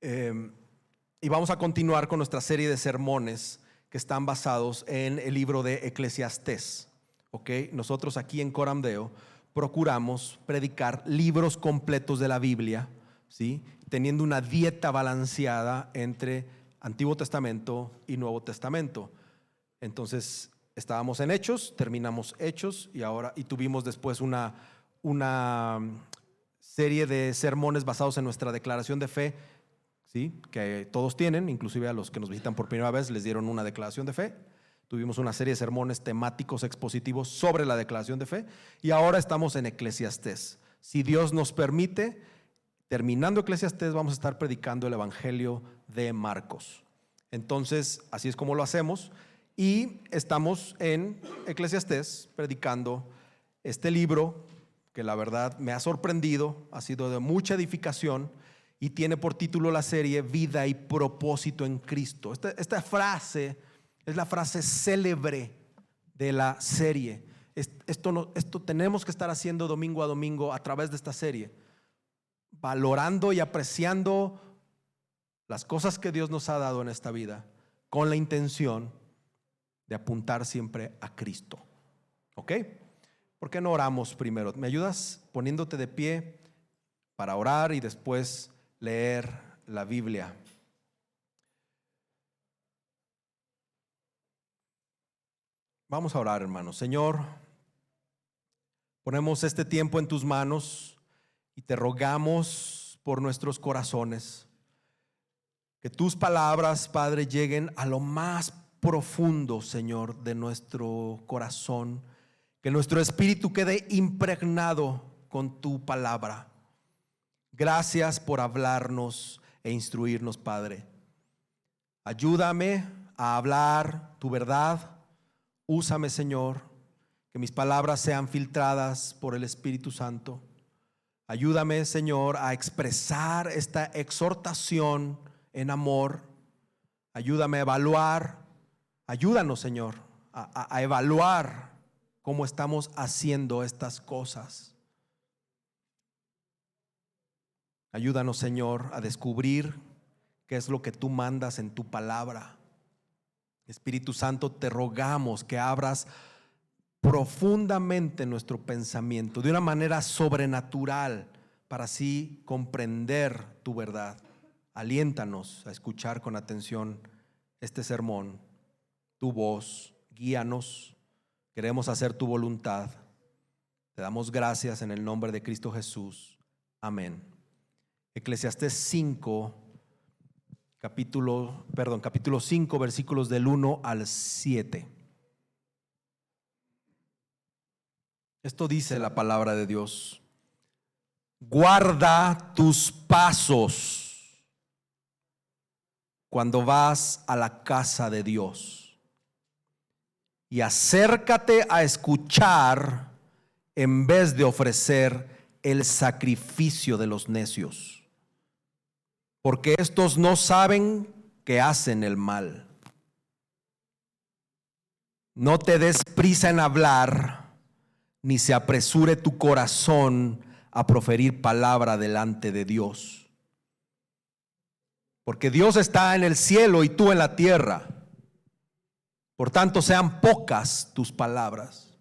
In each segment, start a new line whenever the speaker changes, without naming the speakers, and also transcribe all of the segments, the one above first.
Y vamos a continuar con nuestra serie de sermones que están basados en el libro de Eclesiastés. Nosotros aquí en Coram Deo procuramos predicar libros completos de la Biblia, ¿sí? Teniendo una dieta balanceada entre Antiguo Testamento y Nuevo Testamento. Entonces estábamos en Hechos, terminamos Hechos y tuvimos después una serie de sermones basados en nuestra declaración de fe, ¿sí? Que todos tienen, inclusive a los que nos visitan por primera vez les dieron una declaración de fe. Tuvimos una serie de sermones temáticos expositivos sobre la declaración de fe y ahora estamos en Eclesiastés. Si Dios nos permite, terminando Eclesiastés vamos a estar predicando el Evangelio de Marcos. Entonces así es como lo hacemos y estamos en Eclesiastés predicando este libro que la verdad me ha sorprendido, ha sido de mucha edificación y tiene por título la serie Vida y propósito en Cristo. Esta frase es la frase célebre de la serie. Esto tenemos que estar haciendo domingo a domingo a través de esta serie, valorando y apreciando las cosas que Dios nos ha dado en esta vida, con la intención de apuntar siempre a Cristo. ¿Ok? ¿Por qué no oramos primero? ¿Me ayudas poniéndote de pie para orar y después leer la Biblia? Vamos a orar, hermanos. Señor, ponemos este tiempo en tus manos y te rogamos por nuestros corazones que tus palabras, Padre, lleguen a lo más profundo, Señor, de nuestro corazón, que nuestro espíritu quede impregnado con tu palabra. Gracias por hablarnos e instruirnos, Padre. Ayúdame a hablar tu verdad. Úsame, Señor, que mis palabras sean filtradas por el Espíritu Santo. Ayúdame, Señor, a expresar esta exhortación en amor. Ayúdame a evaluar. Ayúdanos, Señor, a evaluar cómo estamos haciendo estas cosas. Ayúdanos, Señor, a descubrir qué es lo que tú mandas en tu palabra. Espíritu Santo, te rogamos que abras profundamente nuestro pensamiento de una manera sobrenatural para así comprender tu verdad. Aliéntanos a escuchar con atención este sermón, tu voz, guíanos. Queremos hacer tu voluntad. Te damos gracias en el nombre de Cristo Jesús. Amén. Eclesiastés 5, capítulo 5, versículos del 1 al 7. Esto dice la palabra de Dios: guarda tus pasos cuando vas a la casa de Dios y acércate a escuchar en vez de ofrecer el sacrificio de los necios, porque estos no saben que hacen el mal. No te des prisa en hablar, ni se apresure tu corazón a proferir palabra delante de Dios. Porque Dios está en el cielo y tú en la tierra. Por tanto, sean pocas tus palabras.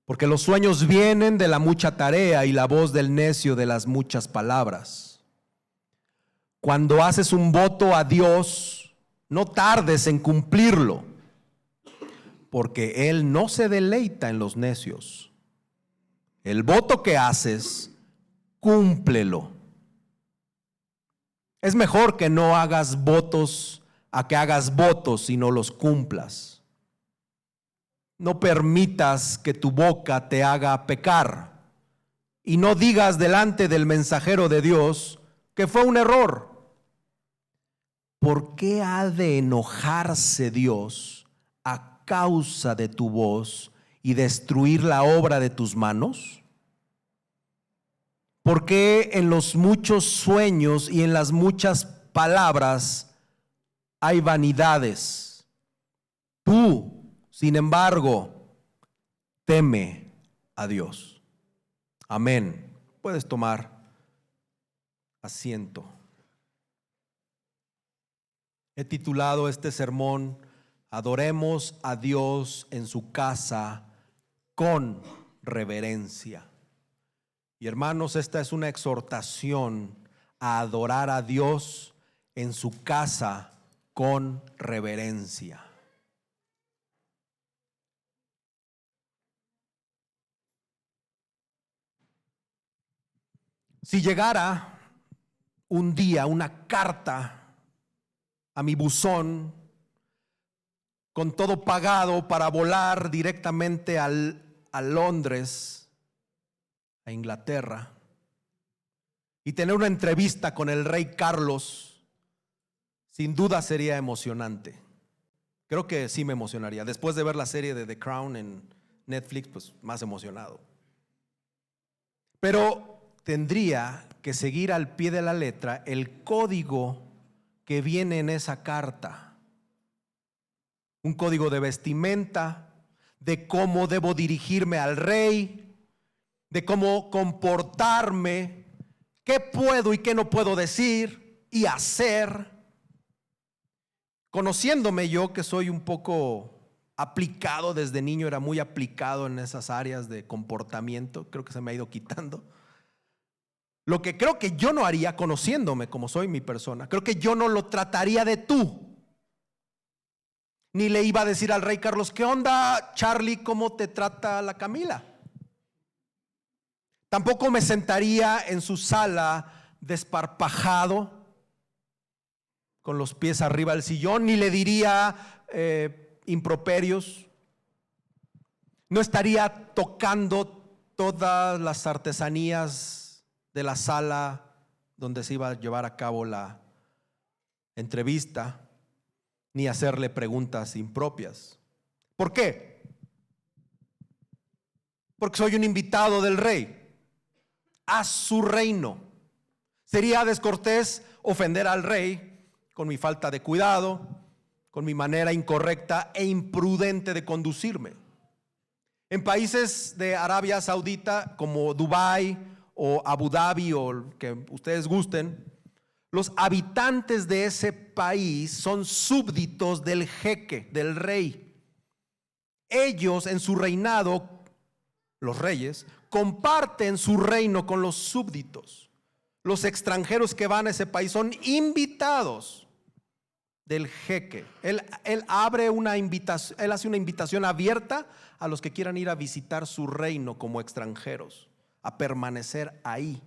Porque los sueños vienen de la mucha tarea y la voz del necio de las muchas palabras. Cuando haces un voto a Dios, no tardes en cumplirlo, porque Él no se deleita en los necios. El voto que haces, cúmplelo. Es mejor que no hagas votos a que hagas votos y no los cumplas. No permitas que tu boca te haga pecar y no digas delante del mensajero de Dios que fue un error. ¿Por qué ha de enojarse Dios a causa de tu voz y destruir la obra de tus manos? ¿Por qué en los muchos sueños y en las muchas palabras hay vanidades? Tú, sin embargo, teme a Dios. Amén. Puedes tomar asiento. He titulado este sermón: Adoremos a Dios en su casa con reverencia. Y hermanos, esta es una exhortación a adorar a Dios en su casa con reverencia. Si llegara un día una carta a mi buzón con todo pagado para volar directamente a Londres, a Inglaterra, y tener una entrevista con el rey Carlos, sin duda sería emocionante. Creo que sí me emocionaría. Después de ver la serie de The Crown en Netflix, pues más emocionado. Pero tendría que seguir al pie de la letra el código que viene en esa carta. Un código de vestimenta, de cómo debo dirigirme al rey, de cómo comportarme, qué puedo y qué no puedo decir y hacer. Conociéndome yo, que soy un poco aplicado desde niño, era muy aplicado en esas áreas de comportamiento, creo que se me ha ido quitando. Lo que creo que yo no haría, conociéndome como soy mi persona, creo que yo no lo trataría de tú. Ni le iba a decir al rey Carlos: ¿qué onda, Charlie? ¿Cómo te trata la Camila? Tampoco me sentaría en su sala desparpajado, con los pies arriba del sillón, ni le diría improperios. No estaría tocando todas las artesanías de la sala donde se iba a llevar a cabo la entrevista, ni hacerle preguntas impropias. ¿Por qué? Porque soy un invitado del rey a su reino. Sería descortés ofender al rey con mi falta de cuidado, con mi manera incorrecta e imprudente de conducirme. En países de Arabia Saudita como Dubái o Abu Dhabi o el que ustedes gusten, los habitantes de ese país son súbditos del jeque, del rey. Ellos en su reinado, los reyes, comparten su reino con los súbditos. Los extranjeros que van a ese país son invitados del jeque. Él abre una invitación, él hace una invitación abierta a los que quieran ir a visitar su reino como extranjeros, a permanecer ahí.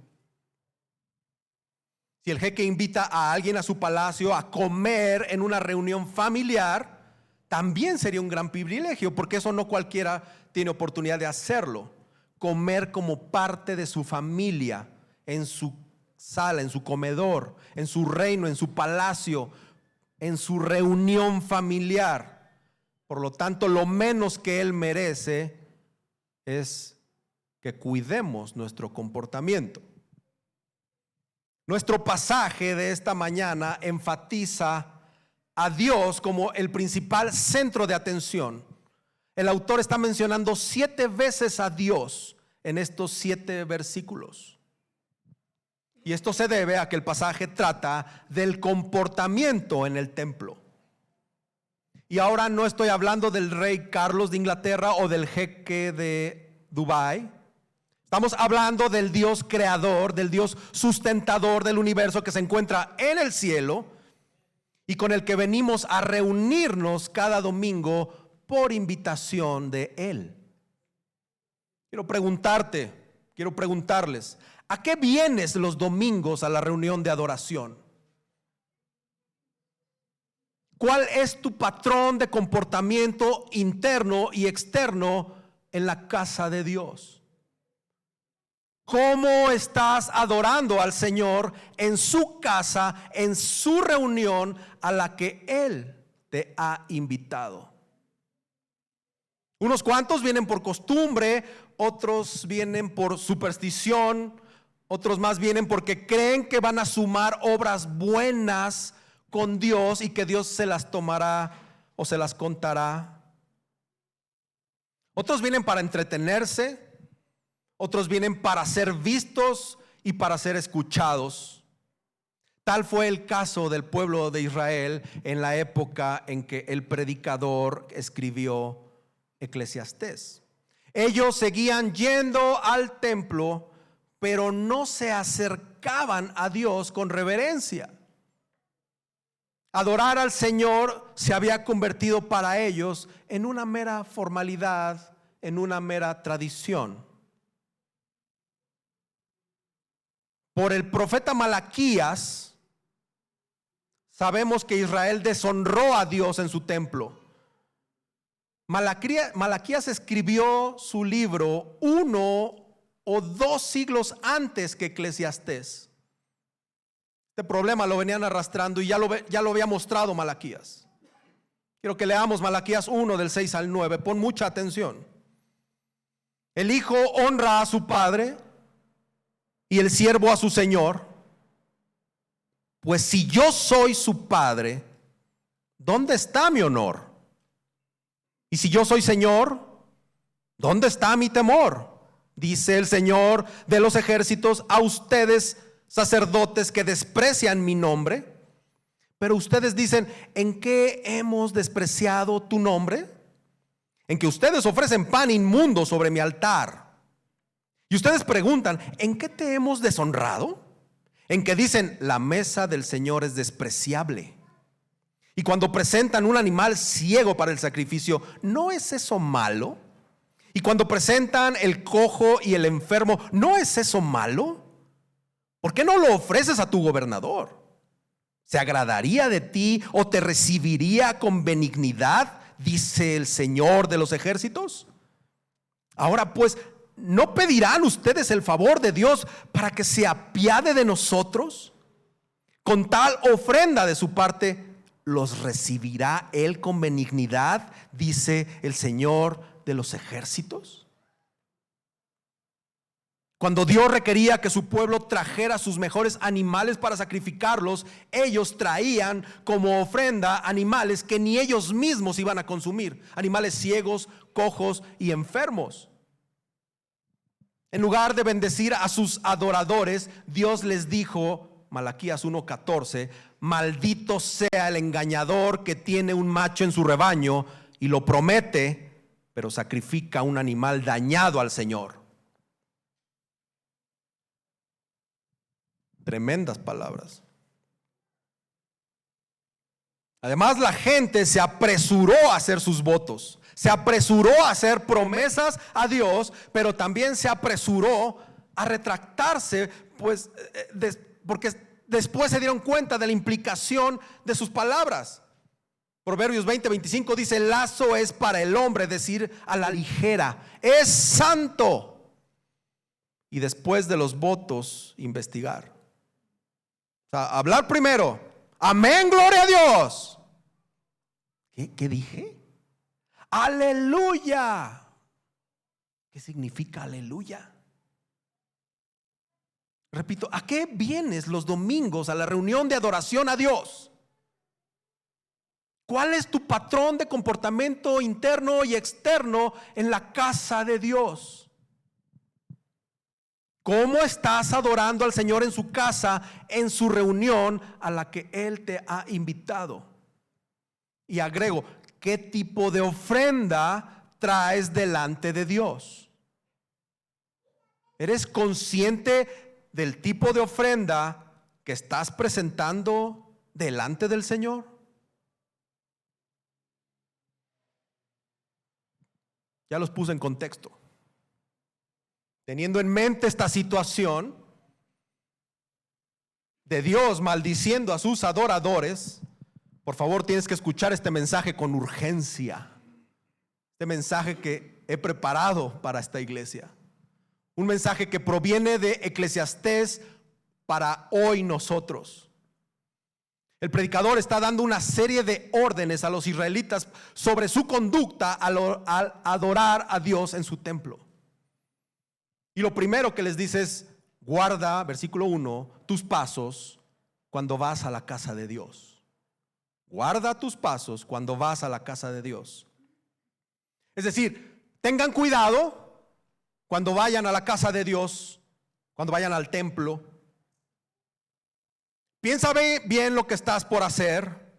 Si el jeque invita a alguien a su palacio a comer en una reunión familiar, también sería un gran privilegio, porque eso no cualquiera tiene oportunidad de hacerlo. Comer como parte de su familia, en su sala, en su comedor, en su reino, en su palacio, en su reunión familiar. Por lo tanto, lo menos que él merece es que cuidemos nuestro comportamiento. Nuestro pasaje de esta mañana enfatiza a Dios como el principal centro de atención. El autor está mencionando 7 veces a Dios en estos 7 versículos. Y esto se debe a que el pasaje trata del comportamiento en el templo. Y ahora no estoy hablando del rey Carlos de Inglaterra o del jeque de Dubái. Estamos hablando del Dios creador, del Dios sustentador del universo, que se encuentra en el cielo y con el que venimos a reunirnos cada domingo por invitación de Él. Quiero preguntarles, ¿a qué vienes los domingos a la reunión de adoración? ¿Cuál es tu patrón de comportamiento interno y externo en la casa de Dios? ¿Cómo estás adorando al Señor en su casa, en su reunión a la que Él te ha invitado? Unos cuantos vienen por costumbre, otros vienen por superstición, otros más vienen porque creen que van a sumar obras buenas con Dios y que Dios se las tomará o se las contará. Otros vienen para entretenerse. Otros vienen para ser vistos y para ser escuchados. Tal fue el caso del pueblo de Israel en la época en que el predicador escribió Eclesiastés. Ellos seguían yendo al templo, pero no se acercaban a Dios con reverencia. Adorar al Señor se había convertido para ellos en una mera formalidad, en una mera tradición. Por el profeta Malaquías sabemos que Israel deshonró a Dios en su templo. Malaquías escribió su libro 1 o 2 siglos antes que Eclesiastés. Este problema lo venían arrastrando y ya lo había mostrado Malaquías. Quiero que leamos Malaquías 1 del 6 al 9. Pon mucha atención. El hijo honra a su padre y el siervo a su señor. Pues si yo soy su padre, ¿dónde está mi honor? Y si yo soy señor, ¿dónde está mi temor? Dice el Señor de los ejércitos a ustedes, sacerdotes que desprecian mi nombre. Pero ustedes dicen, ¿en qué hemos despreciado tu nombre? En que ustedes ofrecen pan inmundo sobre mi altar. Y ustedes preguntan, ¿en qué te hemos deshonrado? En que dicen, la mesa del Señor es despreciable. Y cuando presentan un animal ciego para el sacrificio, ¿no es eso malo? Y cuando presentan el cojo y el enfermo, ¿no es eso malo? ¿Por qué no lo ofreces a tu gobernador? ¿Se agradaría de ti o te recibiría con benignidad? Dice el Señor de los ejércitos. Ahora pues, ¿no pedirán ustedes el favor de Dios para que se apiade de nosotros? Con tal ofrenda de su parte, ¿los recibirá Él con benignidad? Dice el Señor de los ejércitos. Cuando Dios requería que su pueblo trajera sus mejores animales para sacrificarlos, ellos traían como ofrenda animales que ni ellos mismos iban a consumir, animales ciegos, cojos y enfermos. En lugar de bendecir a sus adoradores, Dios les dijo, Malaquías 1:14, maldito sea el engañador que tiene un macho en su rebaño y lo promete, pero sacrifica un animal dañado al Señor. Tremendas palabras. Además, la gente se apresuró a hacer sus votos, se apresuró a hacer promesas a Dios, pero también se apresuró a retractarse, pues, porque después se dieron cuenta de la implicación de sus palabras. Proverbios 20:25 dice, el lazo es para el hombre, decir a la ligera, es santo. Y después de los votos, investigar. O sea, hablar primero, amén, gloria a Dios. ¿Qué dije? Aleluya. ¿Qué significa aleluya? Repito, ¿a qué vienes los domingos a la reunión de adoración a Dios? ¿Cuál es tu patrón de comportamiento interno y externo en la casa de Dios? ¿Cómo estás adorando al Señor en su casa, en su reunión a la que Él te ha invitado? Y agrego, ¿qué tipo de ofrenda traes delante de Dios? ¿Eres consciente del tipo de ofrenda que estás presentando delante del Señor? Ya los puse en contexto. Teniendo en mente esta situación de Dios maldiciendo a sus adoradores, por favor tienes que escuchar este mensaje con urgencia. Este mensaje que he preparado para esta iglesia. Un mensaje que proviene de Eclesiastés para hoy nosotros. El predicador está dando una serie de órdenes a los israelitas sobre su conducta al adorar a Dios en su templo. Y lo primero que les dice es, guarda, versículo 1, tus pasos cuando vas a la casa de Dios. Guarda tus pasos cuando vas a la casa de Dios. Es decir, tengan cuidado cuando vayan a la casa de Dios, cuando vayan al templo. Piensa bien lo que estás por hacer,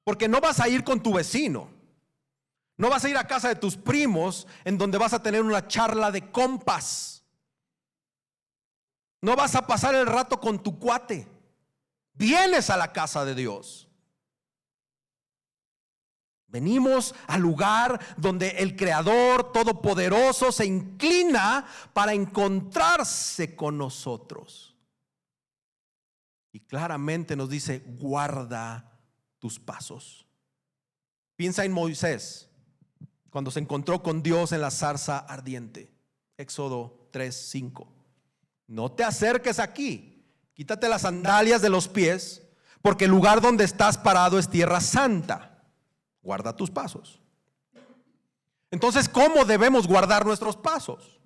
porque no vas a ir con tu vecino, no vas a ir a casa de tus primos en donde vas a tener una charla de compas, no vas a pasar el rato con tu cuate, vienes a la casa de Dios. Venimos al lugar donde el Creador Todopoderoso se inclina para encontrarse con nosotros. Y claramente nos dice: guarda tus pasos. Piensa en Moisés cuando se encontró con Dios en la zarza ardiente. Éxodo 3:5. No te acerques aquí, quítate las sandalias de los pies, porque el lugar donde estás parado es tierra santa. Guarda tus pasos. Entonces, ¿cómo debemos guardar nuestros pasos?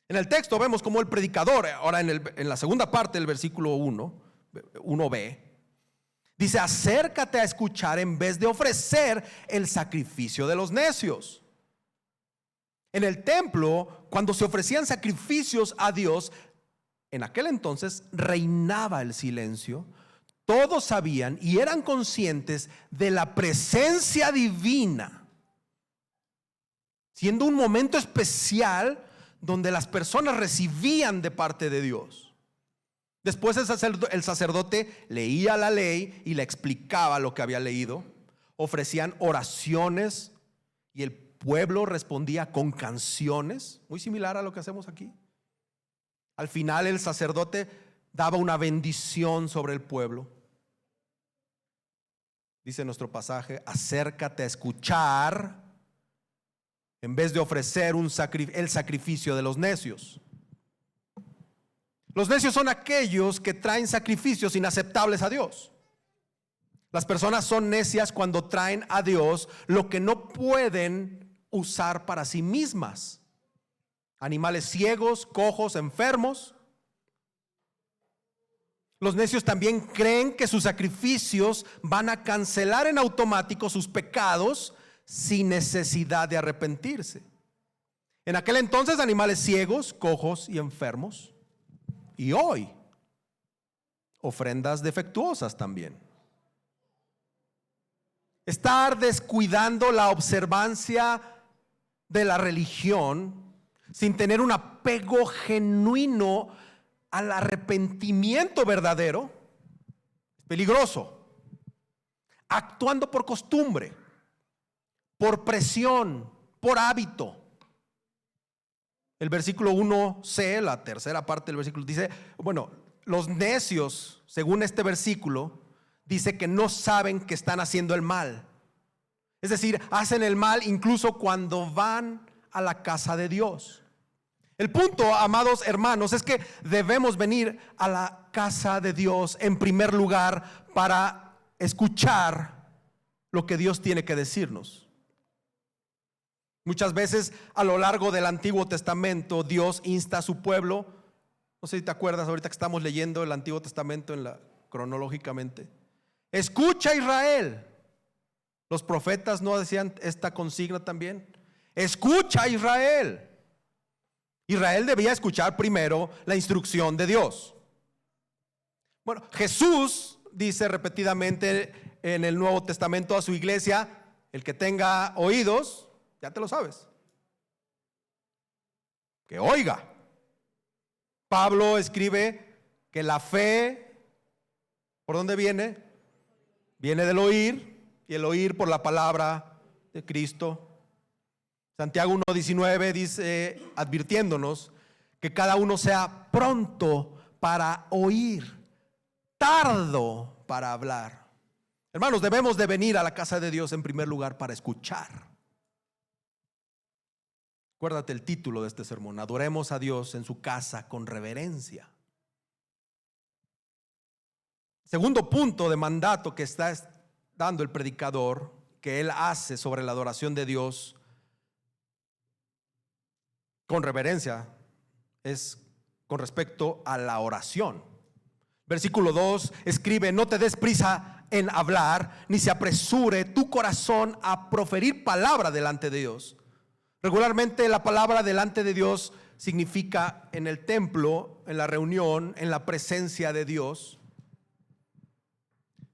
En el texto vemos cómo el predicador, ahora en la segunda parte del versículo 1b, dice: acércate a escuchar en vez de ofrecer el sacrificio de los necios. En el templo, cuando se ofrecían sacrificios a Dios, en aquel entonces reinaba el silencio. Todos sabían y eran conscientes de la presencia divina, siendo un momento especial donde las personas recibían de parte de Dios. Después el sacerdote leía la ley y le explicaba lo que había leído. Ofrecían oraciones y el pueblo respondía con canciones, muy similar a lo que hacemos aquí. Al final el sacerdote daba una bendición sobre el pueblo. Dice nuestro pasaje: acércate a escuchar en vez de ofrecer el sacrificio de los necios. Los necios son aquellos que traen sacrificios inaceptables a Dios. Las personas son necias cuando traen a Dios lo que no pueden usar para sí mismas. Animales ciegos, cojos, enfermos. Los necios también creen que sus sacrificios van a cancelar en automático sus pecados sin necesidad de arrepentirse. En aquel entonces, animales ciegos, cojos y enfermos. Y hoy, ofrendas defectuosas también. Estar descuidando la observancia de la religión sin tener un apego genuino al arrepentimiento verdadero es peligroso. Actuando por costumbre, por presión, por hábito. El versículo 1c, la tercera parte del versículo, dice: bueno, los necios, según este versículo, dice que no saben que están haciendo el mal. Es decir, hacen el mal incluso cuando van a la casa de Dios. El punto, amados hermanos, es que debemos venir a la casa de Dios en primer lugar para escuchar lo que Dios tiene que decirnos. Muchas veces a lo largo del Antiguo Testamento Dios insta a su pueblo. No sé si te acuerdas ahorita que estamos leyendo el Antiguo Testamento cronológicamente. Escucha, Israel. Los profetas no decían esta consigna también. Escucha, Israel. Israel debía escuchar primero la instrucción de Dios. Bueno, Jesús dice repetidamente en el Nuevo Testamento a su iglesia: el que tenga oídos, ya te lo sabes, que oiga. Pablo escribe que la fe, ¿por dónde viene? Viene del oír, y el oír por la palabra de Cristo. Santiago 1:19 dice, advirtiéndonos, que cada uno sea pronto para oír, tardo para hablar. Hermanos, debemos de venir a la casa de Dios en primer lugar para escuchar. Acuérdate el título de este sermón: adoremos a Dios en su casa con reverencia. Segundo punto de mandato que está dando el predicador, que él hace sobre la adoración de Dios con reverencia, es con respecto a la oración. Versículo 2 escribe: no te des prisa en hablar, ni se apresure tu corazón a proferir palabra delante de Dios. Regularmente la palabra delante de Dios significa en el templo, en la reunión, en la presencia de Dios.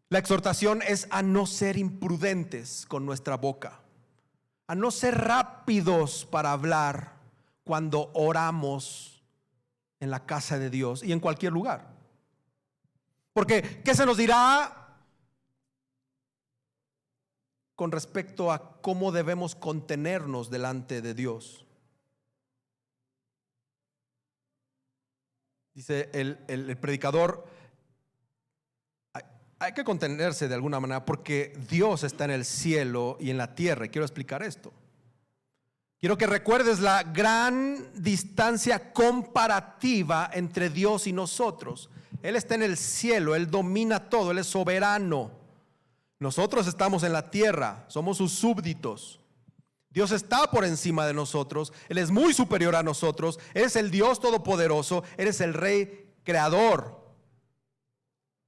La exhortación es a no ser imprudentes con nuestra boca, a no ser rápidos para hablar cuando oramos en la casa de Dios y en cualquier lugar. Porque, ¿qué se nos dirá con respecto a cómo debemos contenernos delante de Dios? Dice el predicador, hay que contenerse de alguna manera porque Dios está en el cielo y en la tierra. Y quiero explicar esto. Quiero que recuerdes la gran distancia comparativa entre Dios y nosotros. Él está en el cielo, Él domina todo, Él es soberano. Nosotros estamos en la tierra, somos sus súbditos. Dios está por encima de nosotros, Él es muy superior a nosotros, Él es el Dios todopoderoso, Él es el Rey creador.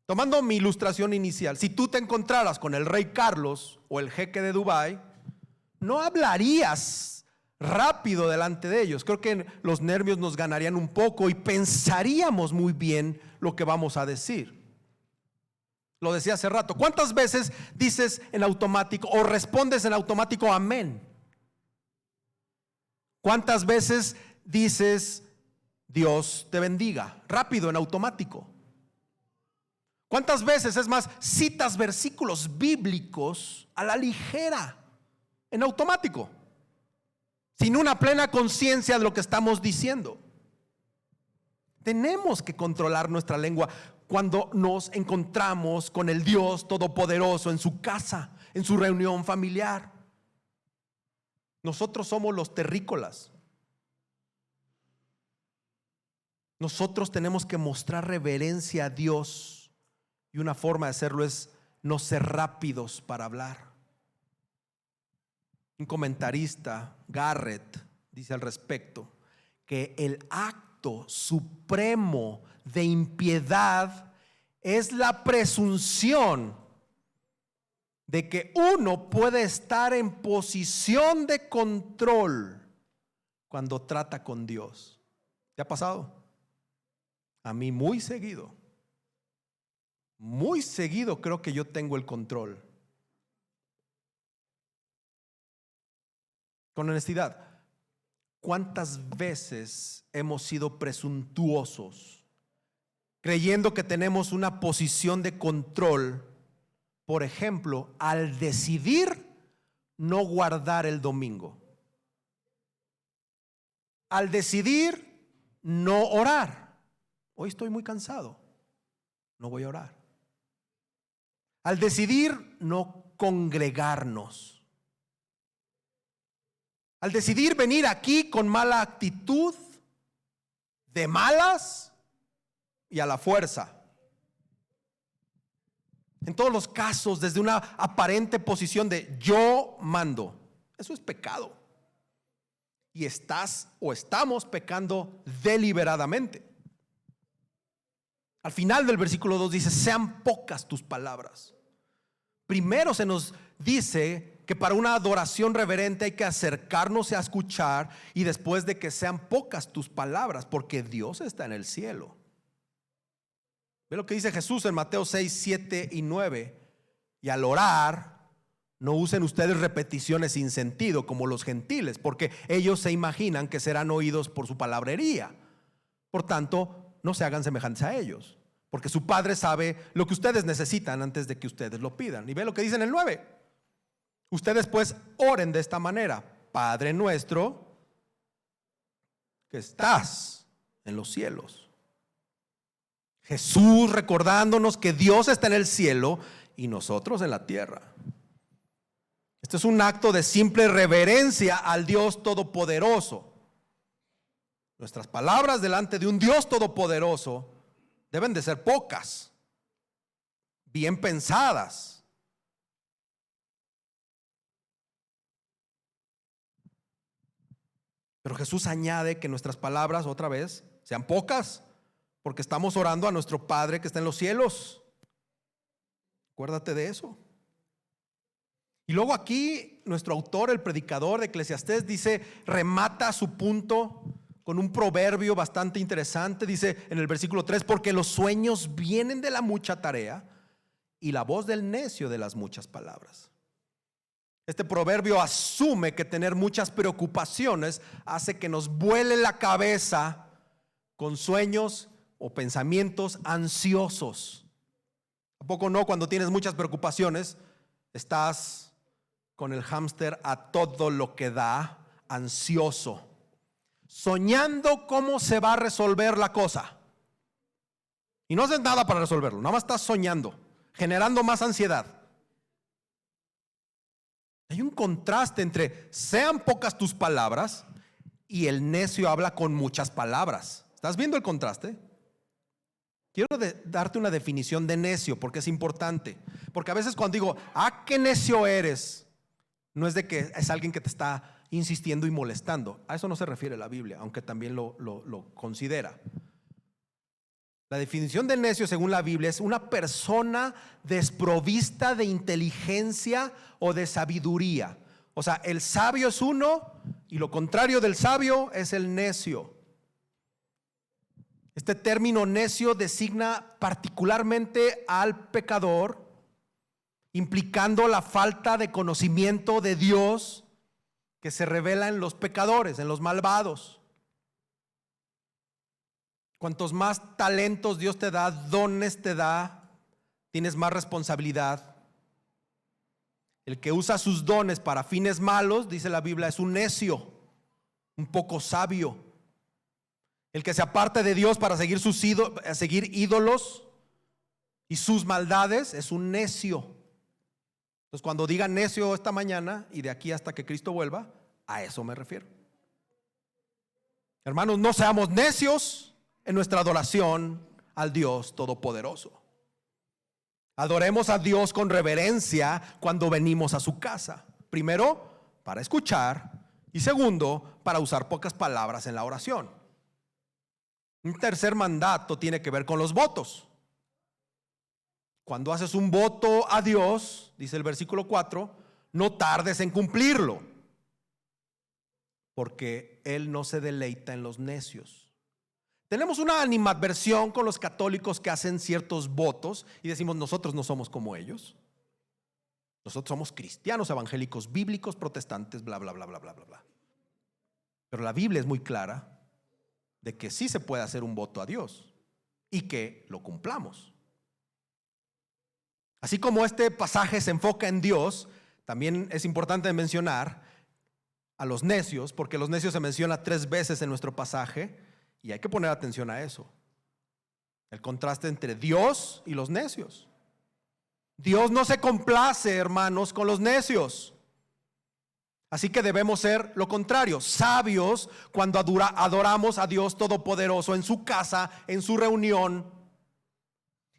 Tomando mi ilustración inicial, si tú te encontraras con el Rey Carlos o el jeque de Dubái, no hablarías rápido delante de ellos. Creo que los nervios nos ganarían un poco y pensaríamos muy bien lo que vamos a decir. Lo decía hace rato. ¿Cuántas veces dices en automático o respondes en automático amén? ¿Cuántas veces dices Dios te bendiga? Rápido, en automático. ¿Cuántas veces, es más, citas versículos bíblicos a la ligera, en automático, sin una plena conciencia de lo que estamos diciendo? Tenemos que controlar nuestra lengua cuando nos encontramos con el Dios todopoderoso en su casa, en su reunión familiar. Nosotros somos los terrícolas. Nosotros tenemos que mostrar reverencia a Dios. Y una forma de hacerlo es no ser rápidos para hablar. Un comentarista, Garrett, dice al respecto que el acto supremo de impiedad es la presunción de que uno puede estar en posición de control cuando trata con Dios. ¿Te ha pasado? A mí muy seguido. Muy seguido creo que yo tengo el control. Con honestidad, ¿cuántas veces hemos sido presuntuosos, creyendo que tenemos una posición de control? Por ejemplo, al decidir no guardar el domingo, al decidir no orar. Hoy estoy muy cansado, no voy a orar. Al decidir no congregarnos, al decidir venir aquí con mala actitud, de malas y a la fuerza. En todos los casos, desde una aparente posición de yo mando. Eso es pecado. Y estás o estamos pecando deliberadamente. Al final del versículo 2 dice: sean pocas tus palabras. Primero se nos dice que para una adoración reverente hay que acercarnos a escuchar, y después de que sean pocas tus palabras, porque Dios está en el cielo. Ve lo que dice Jesús en Mateo 6, 7 y 9. Y al orar, no usen ustedes repeticiones sin sentido como los gentiles, porque ellos se imaginan que serán oídos por su palabrería. Por tanto, no se hagan semejantes a ellos, porque su Padre sabe lo que ustedes necesitan antes de que ustedes lo pidan. Y ve lo que dice en el 9. Ustedes pues oren de esta manera: Padre nuestro que estás en los cielos. Jesús recordándonos que Dios está en el cielo y nosotros en la tierra. Esto es un acto de simple reverencia al Dios todopoderoso. Nuestras palabras delante de un Dios todopoderoso deben de ser pocas, bien pensadas. Pero Jesús añade que nuestras palabras, otra vez, sean pocas, porque estamos orando a nuestro Padre que está en los cielos. Acuérdate de eso. Y luego aquí nuestro autor, el predicador de Eclesiastés, dice, remata su punto con un proverbio bastante interesante. Dice en el versículo 3: porque los sueños vienen de la mucha tarea y la voz del necio de las muchas palabras. Este proverbio asume que tener muchas preocupaciones hace que nos vuele la cabeza con sueños o pensamientos ansiosos. ¿A poco no? Cuando tienes muchas preocupaciones, estás con el hámster a todo lo que da, ansioso, soñando cómo se va a resolver la cosa. Y no haces nada para resolverlo, nada más estás soñando, generando más ansiedad. Hay un contraste entre sean pocas tus palabras y el necio habla con muchas palabras. ¿Estás viendo el contraste? Quiero darte una definición de necio porque es importante. Porque a veces cuando digo, qué necio eres, no es de que es alguien que te está insistiendo y molestando. A eso no se refiere la Biblia, aunque también lo considera. La definición de necio según la Biblia es una persona desprovista de inteligencia o de sabiduría. O sea, el sabio es uno y lo contrario del sabio es el necio. Este término necio designa particularmente al pecador, implicando la falta de conocimiento de Dios que se revela en los pecadores, en los malvados. Cuantos más talentos Dios te da, dones te da, tienes más responsabilidad. El que usa sus dones para fines malos, dice la Biblia, es un necio, un poco sabio. El que se aparte de Dios para seguir ídolos y sus maldades es un necio. Entonces, cuando diga necio esta mañana y de aquí hasta que Cristo vuelva, a eso me refiero. Hermanos, no seamos necios en nuestra adoración al Dios Todopoderoso. Adoremos a Dios con reverencia cuando venimos a su casa. Primero, para escuchar, y segundo, para usar pocas palabras en la oración. Un tercer mandato tiene que ver con los votos. Cuando haces un voto a Dios, dice el versículo 4, no tardes en cumplirlo, porque Él no se deleita en los necios. Tenemos una animadversión con los católicos que hacen ciertos votos y decimos nosotros no somos como ellos. Nosotros somos cristianos, evangélicos, bíblicos, protestantes, bla, bla, bla, bla, bla, bla, bla. Pero la Biblia es muy clara de que sí se puede hacer un voto a Dios y que lo cumplamos. Así como este pasaje se enfoca en Dios, también es importante mencionar a los necios, porque los necios se menciona 3 veces en nuestro pasaje y hay que poner atención a eso. El contraste entre Dios y los necios. Dios no se complace, hermanos, con los necios. Así que debemos ser lo contrario, sabios cuando adoramos a Dios Todopoderoso en su casa, en su reunión.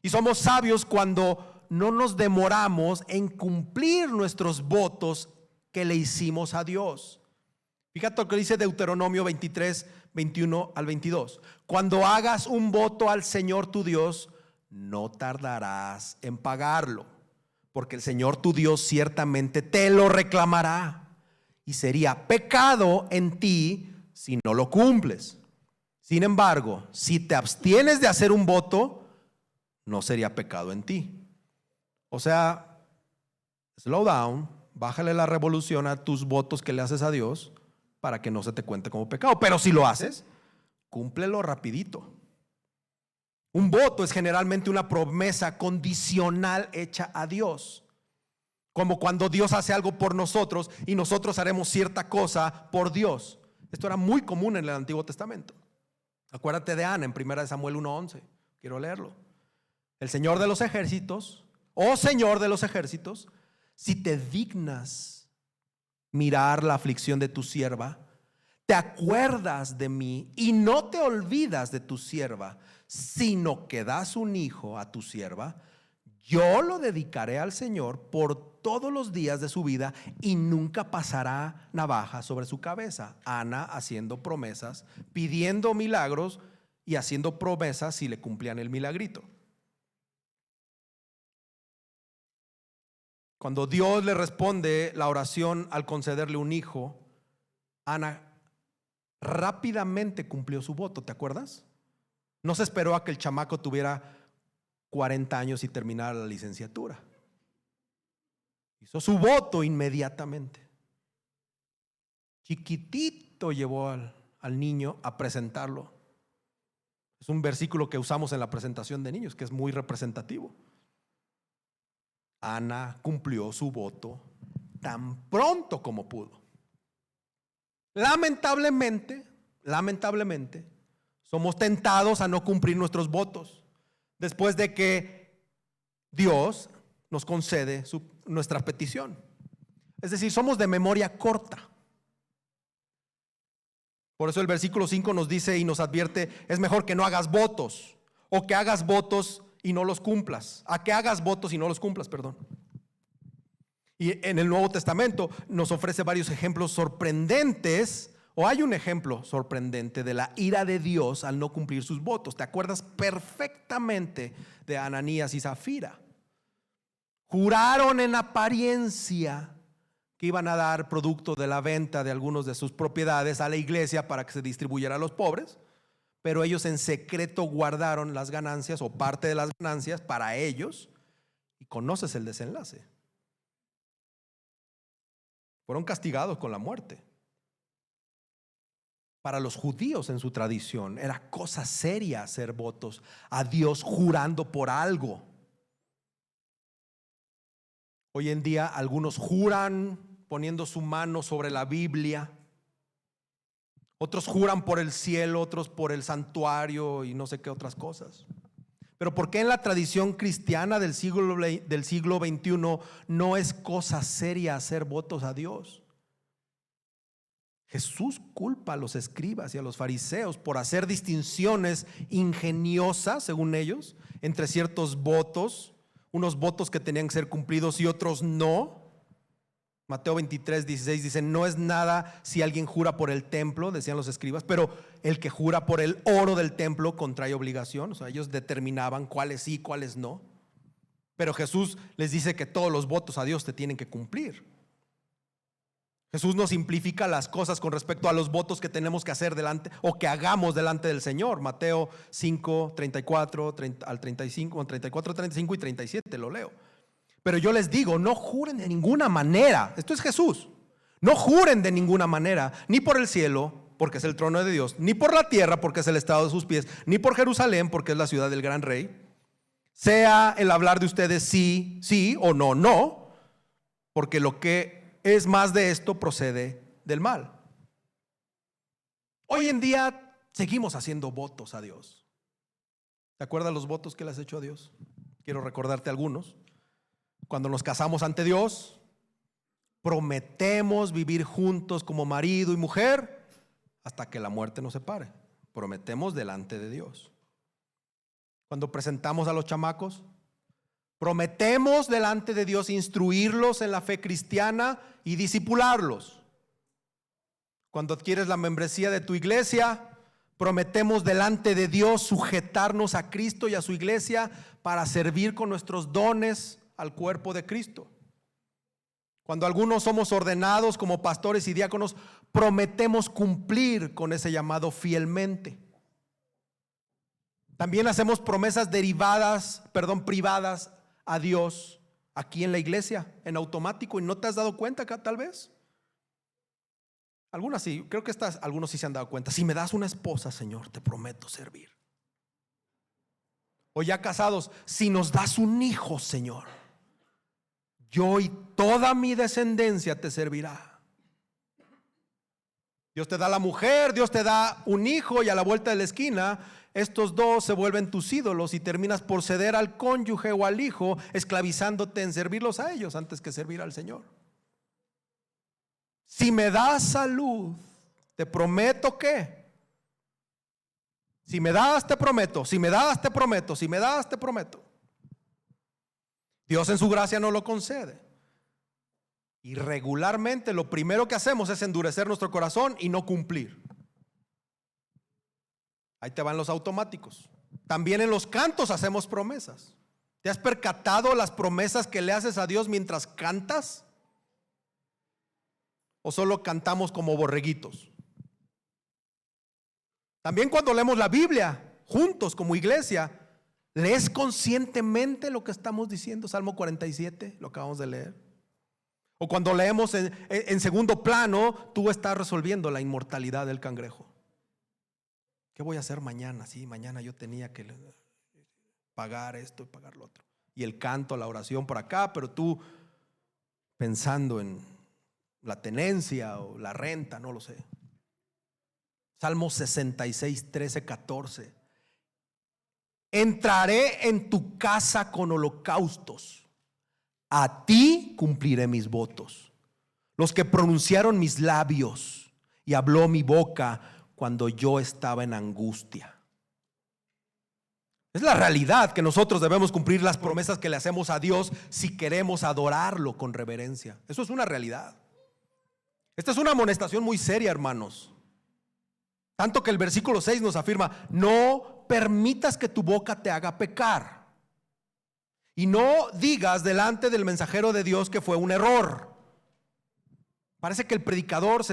Y somos sabios cuando no nos demoramos en cumplir nuestros votos que le hicimos a Dios. Fíjate lo que dice Deuteronomio 23, 21 al 22. Cuando hagas un voto al Señor tu Dios, no tardarás en pagarlo, porque el Señor tu Dios ciertamente te lo reclamará. Y sería pecado en ti si no lo cumples. Sin embargo, si te abstienes de hacer un voto, no sería pecado en ti. O sea, slow down, bájale la revolución a tus votos que le haces a Dios para que no se te cuente como pecado. Pero si lo haces, cúmplelo rapidito. Un voto es generalmente una promesa condicional hecha a Dios. Como cuando Dios hace algo por nosotros y nosotros haremos cierta cosa por Dios. Esto era muy común en el Antiguo Testamento. Acuérdate de Ana en 1 Samuel 1:11. Quiero leerlo. El Señor de los ejércitos, oh Señor de los ejércitos, si te dignas mirar la aflicción de tu sierva, te acuerdas de mí y no te olvidas de tu sierva, sino que das un hijo a tu sierva, yo lo dedicaré al Señor por todos los días de su vida y nunca pasará navaja sobre su cabeza. Ana haciendo promesas, pidiendo milagros y haciendo promesas si le cumplían el milagrito. Cuando Dios le responde la oración al concederle un hijo, Ana rápidamente cumplió su voto, ¿te acuerdas? No se esperó a que el chamaco tuviera 40 años y terminara la licenciatura. Hizo su voto inmediatamente. Chiquitito llevó al niño a presentarlo. Es un versículo que usamos en la presentación de niños, que es muy representativo. Ana cumplió su voto tan pronto como pudo. Lamentablemente, somos tentados a no cumplir nuestros votos después de que Dios nos concede nuestra petición. Es decir, somos de memoria corta. Por eso el versículo 5 nos dice y nos advierte: es mejor que no hagas votos, o que hagas votos y no los cumplas, a que hagas votos y no los cumplas, perdón. Y en el Nuevo Testamento nos ofrece varios ejemplos sorprendentes, o hay un ejemplo sorprendente de la ira de Dios al no cumplir sus votos. ¿Te acuerdas perfectamente de Ananías y Zafira? Juraron en apariencia que iban a dar producto de la venta de algunos de sus propiedades a la iglesia para que se distribuyera a los pobres, pero ellos en secreto guardaron las ganancias o parte de las ganancias para ellos, y conoces el desenlace. Fueron castigados con la muerte. Para los judíos, en su tradición, era cosa seria hacer votos a Dios jurando por algo. Hoy en día algunos juran poniendo su mano sobre la Biblia, otros juran por el cielo, otros por el santuario y no sé qué otras cosas. Pero ¿por qué en la tradición cristiana del siglo XXI no es cosa seria hacer votos a Dios? Jesús culpa a los escribas y a los fariseos por hacer distinciones ingeniosas, según ellos, entre ciertos votos, unos votos que tenían que ser cumplidos y otros no. Mateo 23:16 dice: no es nada si alguien jura por el templo, decían los escribas, pero el que jura por el oro del templo contrae obligación. O sea, ellos determinaban cuáles sí, cuáles no. Pero Jesús les dice que todos los votos a Dios te tienen que cumplir. Jesús nos simplifica las cosas con respecto a los votos que tenemos que hacer delante o que hagamos delante del Señor. Mateo 5, 34 al 35, 34, 35 y 37 lo leo. Pero yo les digo, no juren de ninguna manera. Esto es Jesús. No juren de ninguna manera, ni por el cielo, porque es el trono de Dios, ni por la tierra, porque es el estrado de sus pies, ni por Jerusalén, porque es la ciudad del gran rey. Sea el hablar de ustedes sí, sí, o no, no, porque lo que es más de esto procede del mal. Hoy en día seguimos haciendo votos a Dios. ¿Te acuerdas los votos que le has hecho a Dios? Quiero recordarte algunos. Cuando nos casamos ante Dios, prometemos vivir juntos como marido y mujer hasta que la muerte nos separe. Prometemos delante de Dios. Cuando presentamos a los chamacos, prometemos delante de Dios instruirlos en la fe cristiana y discipularlos. Cuando adquieres la membresía de tu iglesia, prometemos delante de Dios sujetarnos a Cristo y a su iglesia para servir con nuestros dones al cuerpo de Cristo. Cuando algunos somos ordenados como pastores y diáconos, prometemos cumplir con ese llamado fielmente. También hacemos promesas privadas a Dios aquí en la iglesia, en automático, y no te has dado cuenta acá, tal vez. Algunas sí, creo que algunos sí se han dado cuenta. Si me das una esposa, Señor, te prometo servir. O ya casados, si nos das un hijo, Señor, yo y toda mi descendencia te servirá. Dios te da la mujer, Dios te da un hijo, y a la vuelta de la esquina estos dos se vuelven tus ídolos y terminas por ceder al cónyuge o al hijo, esclavizándote en servirlos a ellos antes que servir al Señor. Si me das salud, te prometo que. Si me das, te prometo. Si me das, te prometo. Si me das, te prometo. Dios en su gracia no lo concede. Y regularmente lo primero que hacemos es endurecer nuestro corazón y no cumplir. Ahí te van los automáticos. También en los cantos hacemos promesas. ¿Te has percatado las promesas que le haces a Dios mientras cantas? ¿O solo cantamos como borreguitos? También cuando leemos la Biblia juntos como iglesia, ¿Lees conscientemente lo que estamos diciendo? Salmo 47, lo acabamos de leer. O cuando leemos en segundo plano, tú estás resolviendo la inmortalidad del cangrejo. ¿Qué voy a hacer mañana? Sí, mañana yo tenía que pagar esto y pagar lo otro. Y el canto, la oración por acá, pero tú pensando en la tenencia o la renta, no lo sé. Salmo 66, 13, 14. Entraré en tu casa con holocaustos. A ti cumpliré mis votos, los que pronunciaron mis labios, y habló mi boca cuando yo estaba en angustia. Es la realidad que nosotros debemos cumplir las promesas que le hacemos a Dios si queremos adorarlo con reverencia. Eso es una realidad. Esta es una amonestación muy seria, hermanos. Tanto que el versículo 6 nos afirma: no permitas que tu boca te haga pecar. Y no digas delante del mensajero de Dios que fue un error. Parece que el predicador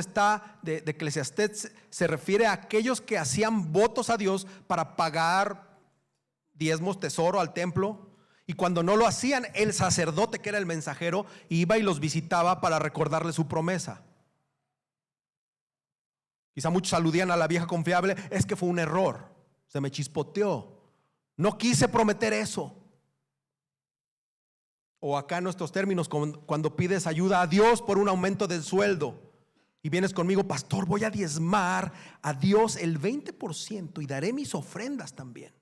de Eclesiastés se refiere a aquellos que hacían votos a Dios para pagar diezmos, tesoro al templo. Y cuando no lo hacían, el sacerdote, que era el mensajero, iba y los visitaba para recordarle su promesa. Quizá muchos aludían a la vieja confiable: es que fue un error, se me chispoteó, no quise prometer eso. O acá en nuestros términos, cuando pides ayuda a Dios por un aumento del sueldo y vienes conmigo: pastor, voy a diezmar a Dios el 20% y daré mis ofrendas también.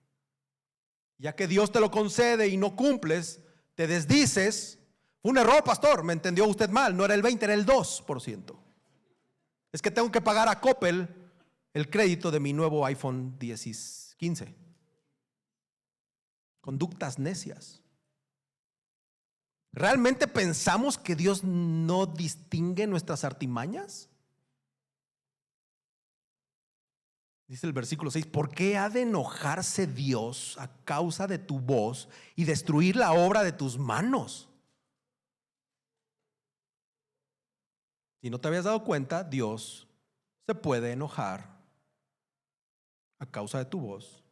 Ya que Dios te lo concede y no cumples, te desdices: fue un error, pastor, me entendió usted mal, no era el 20, era el 2%. Es que tengo que pagar a Coppel el crédito de mi nuevo iPhone 15. Conductas necias. ¿Realmente pensamos que Dios no distingue nuestras artimañas? Dice el versículo 6: ¿por qué ha de enojarse Dios a causa de tu voz y destruir la obra de tus manos? Si no te habías dado cuenta, Dios se puede enojar a causa de tu voz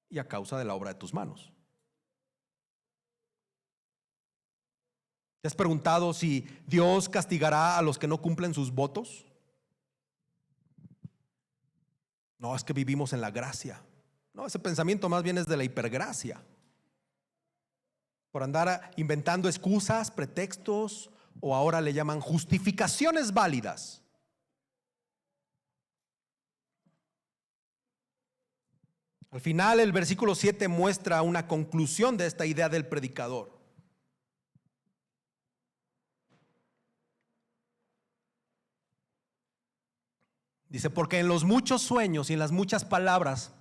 y a causa de la obra de tus manos. ¿Te has preguntado si Dios castigará a los que no cumplen sus votos? No, es que vivimos en la gracia. No, ese pensamiento más bien es de la hipergracia. Por andar inventando excusas, pretextos, o ahora le llaman justificaciones válidas. Al final, el versículo 7 muestra una conclusión de esta idea del predicador. Dice: porque en los muchos sueños y en las muchas palabras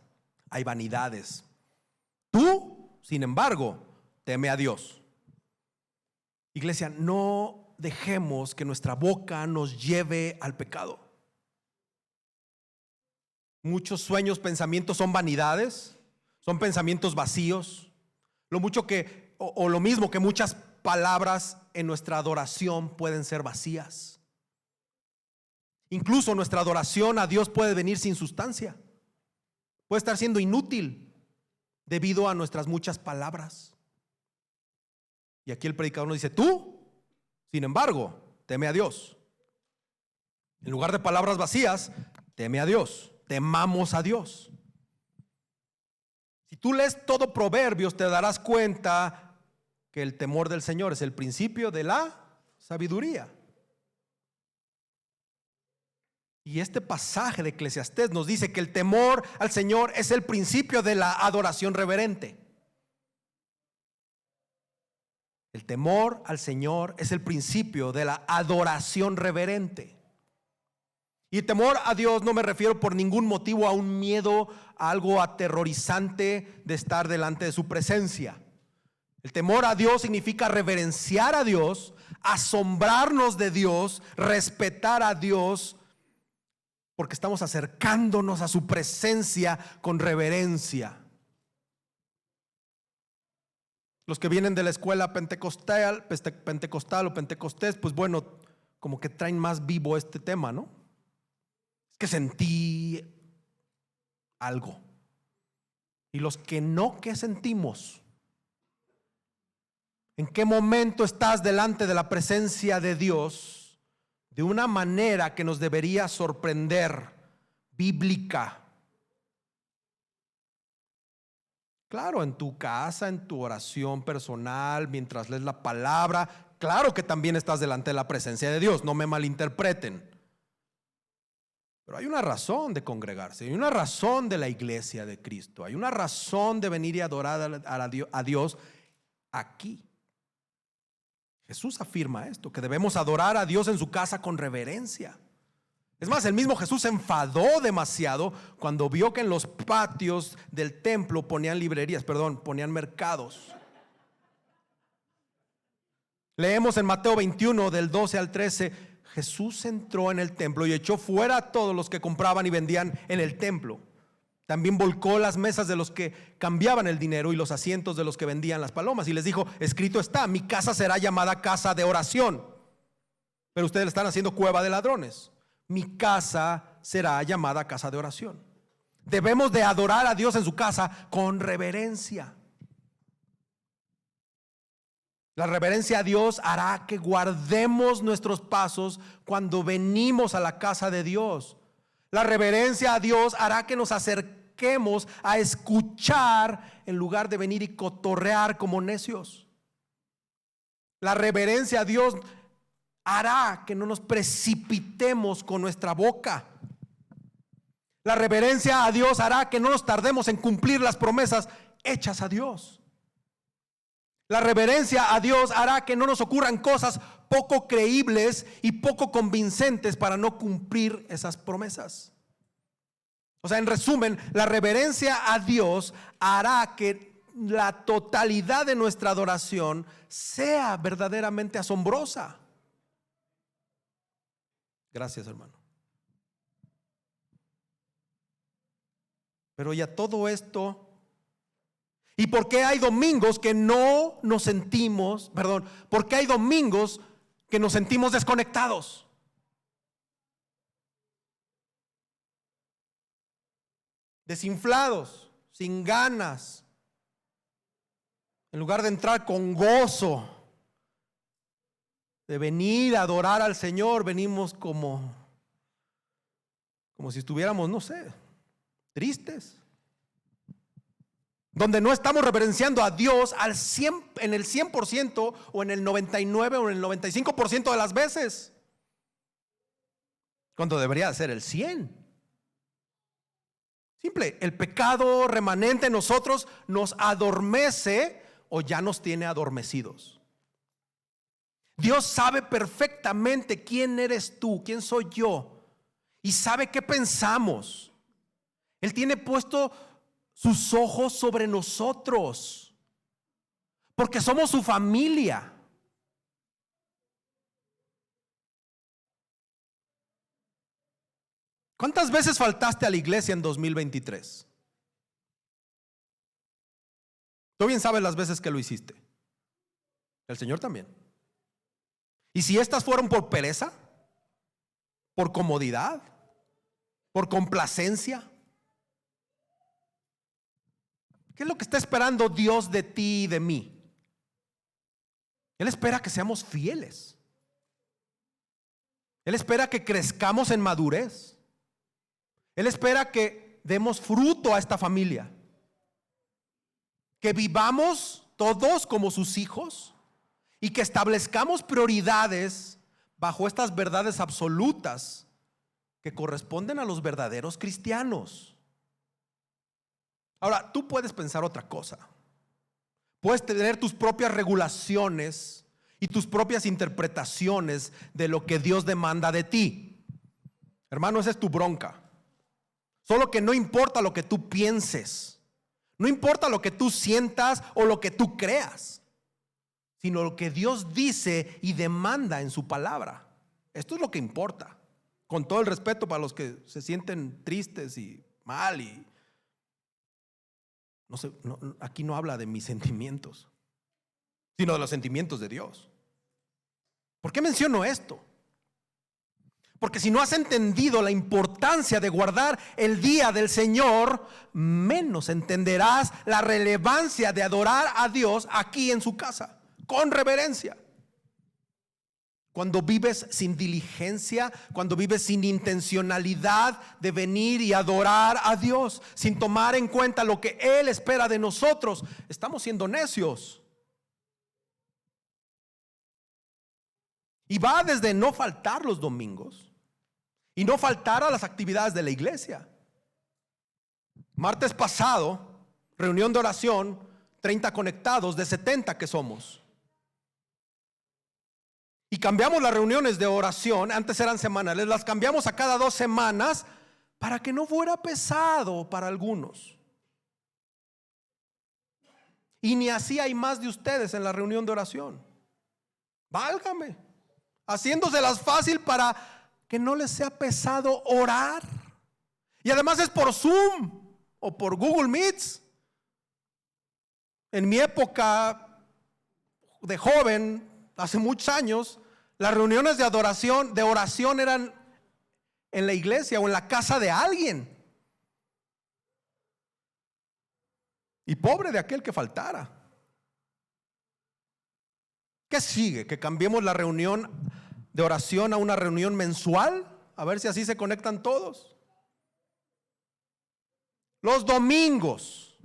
hay vanidades. Tú, sin embargo, teme a Dios. Iglesia, no dejemos que nuestra boca nos lleve al pecado. Muchos sueños, pensamientos son vanidades, son pensamientos vacíos. Lo mismo que muchas palabras en nuestra adoración pueden ser vacías. Incluso nuestra adoración a Dios puede venir sin sustancia. Puede estar siendo inútil debido a nuestras muchas palabras. Y aquí el predicador nos dice: tú, sin embargo, teme a Dios. En lugar de palabras vacías, teme a Dios. Temamos a Dios. Si tú lees todo Proverbios, te darás cuenta que el temor del Señor es el principio de la sabiduría. Y este pasaje de Eclesiastés nos dice que el temor al Señor es el principio de la adoración reverente. El temor al Señor es el principio de la adoración reverente. Y temor a Dios no me refiero por ningún motivo a un miedo, a algo aterrorizante de estar delante de su presencia. El temor a Dios significa reverenciar a Dios, asombrarnos de Dios, respetar a Dios, porque estamos acercándonos a su presencia con reverencia. Los que vienen de la escuela pentecostal o pentecostés, pues bueno, como que traen más vivo este tema, ¿no? Es que sentí algo. Y los que no, ¿qué sentimos? ¿En qué momento estás delante de la presencia de Dios de una manera que nos debería sorprender, bíblica? Claro, en tu casa, en tu oración personal, mientras lees la palabra, claro que también estás delante de la presencia de Dios, no me malinterpreten. Pero hay una razón de congregarse, hay una razón de la iglesia de Cristo, hay una razón de venir y adorar a Dios aquí. Jesús afirma esto, que debemos adorar a Dios en su casa con reverencia. Es más, el mismo Jesús se enfadó demasiado cuando vio que en los patios del templo ponían mercados. Leemos en Mateo 21 del 12 al 13, Jesús entró en el templo y echó fuera a todos los que compraban y vendían en el templo. También volcó las mesas de los que cambiaban el dinero y los asientos de los que vendían las palomas y les dijo: escrito está, mi casa será llamada casa de oración, pero ustedes le están haciendo cueva de ladrones. Mi casa será llamada casa de oración. Debemos de adorar a Dios en su casa con reverencia. La reverencia a Dios hará que guardemos nuestros pasos cuando venimos a la casa de Dios. La reverencia a Dios hará que nos acerquemos a escuchar en lugar de venir y cotorrear como necios. La reverencia a Dios hará que no nos precipitemos con nuestra boca. La reverencia a Dios hará que no nos tardemos en cumplir las promesas hechas a Dios. La reverencia a Dios hará que no nos ocurran cosas poco creíbles y poco convincentes para no cumplir esas promesas. O sea, en resumen, la reverencia a Dios hará que la totalidad de nuestra adoración sea verdaderamente asombrosa. Gracias, hermano. Pero ya todo esto, ¿y por qué hay domingos que no nos sentimos, por qué hay domingos que nos sentimos desconectados? Desinflados, sin ganas. En lugar de entrar con gozo, de venir a adorar al Señor, venimos como si estuviéramos, no sé, tristes. Donde no estamos reverenciando a Dios en el 100% o en el 99% o en el 95% de las veces, cuando debería ser el 100%. Simple, el pecado remanente en nosotros nos adormece o ya nos tiene adormecidos. Dios sabe perfectamente quién eres tú, quién soy yo, y sabe qué pensamos. Él tiene puesto sus ojos sobre nosotros, porque somos su familia. ¿Cuántas veces faltaste a la iglesia en 2023? Tú bien sabes las veces que lo hiciste. El Señor también. Y si estas fueron por pereza, por comodidad, por complacencia, ¿qué es lo que está esperando Dios de ti y de mí? Él espera que seamos fieles. Él espera que crezcamos en madurez. Él espera que demos fruto a esta familia, que vivamos todos como sus hijos y que establezcamos prioridades bajo estas verdades absolutas que corresponden a los verdaderos cristianos. Ahora, tú puedes pensar otra cosa. Puedes tener tus propias regulaciones y tus propias interpretaciones de lo que Dios demanda de ti. Hermano, esa es tu bronca. Solo que no importa lo que tú pienses, no importa lo que tú sientas o lo que tú creas, sino lo que Dios dice y demanda en su palabra. Esto es lo que importa. Con todo el respeto para los que se sienten tristes y mal y no sé, aquí no habla de mis sentimientos, sino de los sentimientos de Dios. ¿Por qué menciono esto? Porque si no has entendido la importancia de guardar el día del Señor, menos entenderás la relevancia de adorar a Dios aquí en su casa, con reverencia. Cuando vives sin diligencia, cuando vives sin intencionalidad de venir y adorar a Dios, sin tomar en cuenta lo que Él espera de nosotros, estamos siendo necios. Y va desde no faltar los domingos y no faltar a las actividades de la iglesia. Martes pasado, reunión de oración, 30 conectados de 70 que somos. Y cambiamos las reuniones de oración, antes eran semanales, las cambiamos a cada 2 semanas para que no fuera pesado para algunos. Y ni así hay más de ustedes en la reunión de oración. Válgame, haciéndoselas fácil para que no les sea pesado orar. Y además es por Zoom o por Google Meets. En mi época de joven, hace muchos años, las reuniones de adoración, de oración eran en la iglesia o en la casa de alguien. Y pobre de aquel que faltara. ¿Qué sigue? ¿Que cambiemos la reunión de oración a una reunión mensual? A ver si así se conectan todos. Los domingos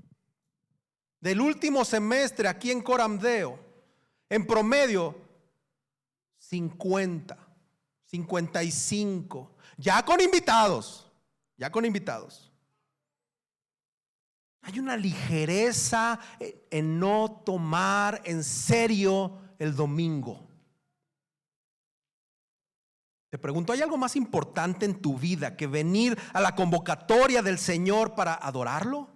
del último semestre aquí en Coramdeo, en promedio 50, 55, ya con invitados. Hay una ligereza en no tomar en serio el domingo. Te pregunto, ¿hay algo más importante en tu vida que venir a la convocatoria del Señor para adorarlo?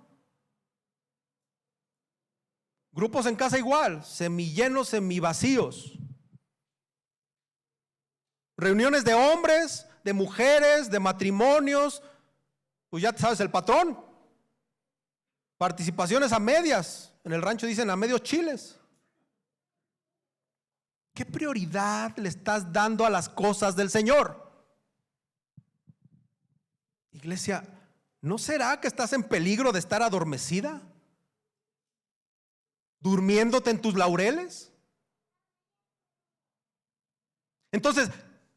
Grupos en casa igual, semillenos, semivacíos. Reuniones de hombres, de mujeres, de matrimonios. Pues ya sabes el patrón. Participaciones a medias. En el rancho dicen a medios chiles. ¿Qué prioridad le estás dando a las cosas del Señor? Iglesia, ¿no será que estás en peligro de estar adormecida? ¿Durmiéndote en tus laureles? Entonces,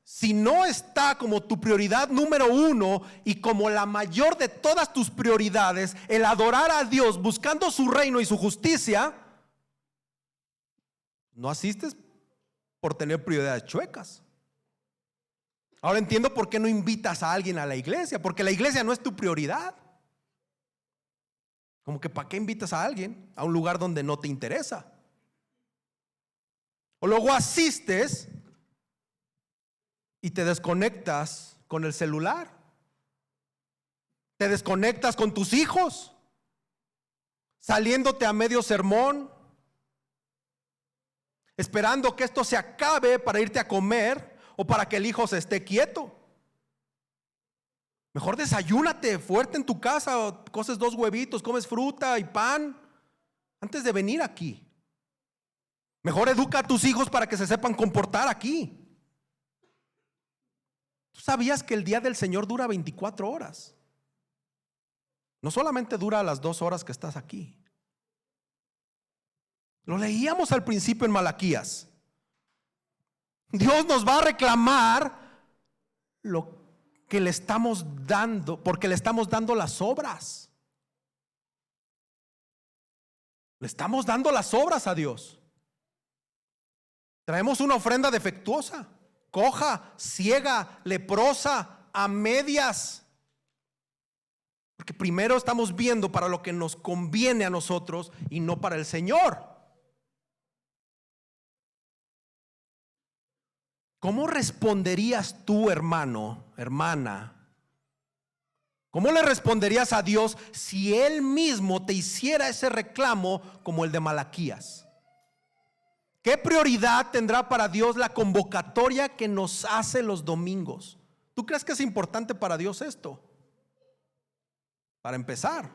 si no está como tu prioridad número 1 y como la mayor de todas tus prioridades, el adorar a Dios buscando su reino y su justicia, no asistes por tener prioridades chuecas. Ahora entiendo por qué no invitas a alguien a la iglesia, porque la iglesia no es tu prioridad. Como que ¿para qué invitas a alguien a un lugar donde no te interesa? O luego asistes y te desconectas con el celular, te desconectas con tus hijos, saliéndote a medio sermón, esperando que esto se acabe para irte a comer o para que el hijo se esté quieto. Mejor desayúnate fuerte en tu casa, coces 2 huevitos, comes fruta y pan antes de venir aquí. Mejor educa a tus hijos para que se sepan comportar aquí. ¿Tú sabías que el día del Señor dura 24 horas? No solamente dura las 2 horas que estás aquí. Lo leíamos al principio en Malaquías. Dios nos va a reclamar lo que le estamos dando, porque le estamos dando las obras. Le estamos dando las obras a Dios. Traemos una ofrenda defectuosa, coja, ciega, leprosa, a medias. Porque primero estamos viendo para lo que nos conviene a nosotros y no para el Señor. ¿Cómo responderías tú, hermano, hermana? ¿Cómo le responderías a Dios si Él mismo te hiciera ese reclamo como el de Malaquías? ¿Qué prioridad tendrá para Dios la convocatoria que nos hace los domingos? ¿Tú crees que es importante para Dios esto? Para empezar,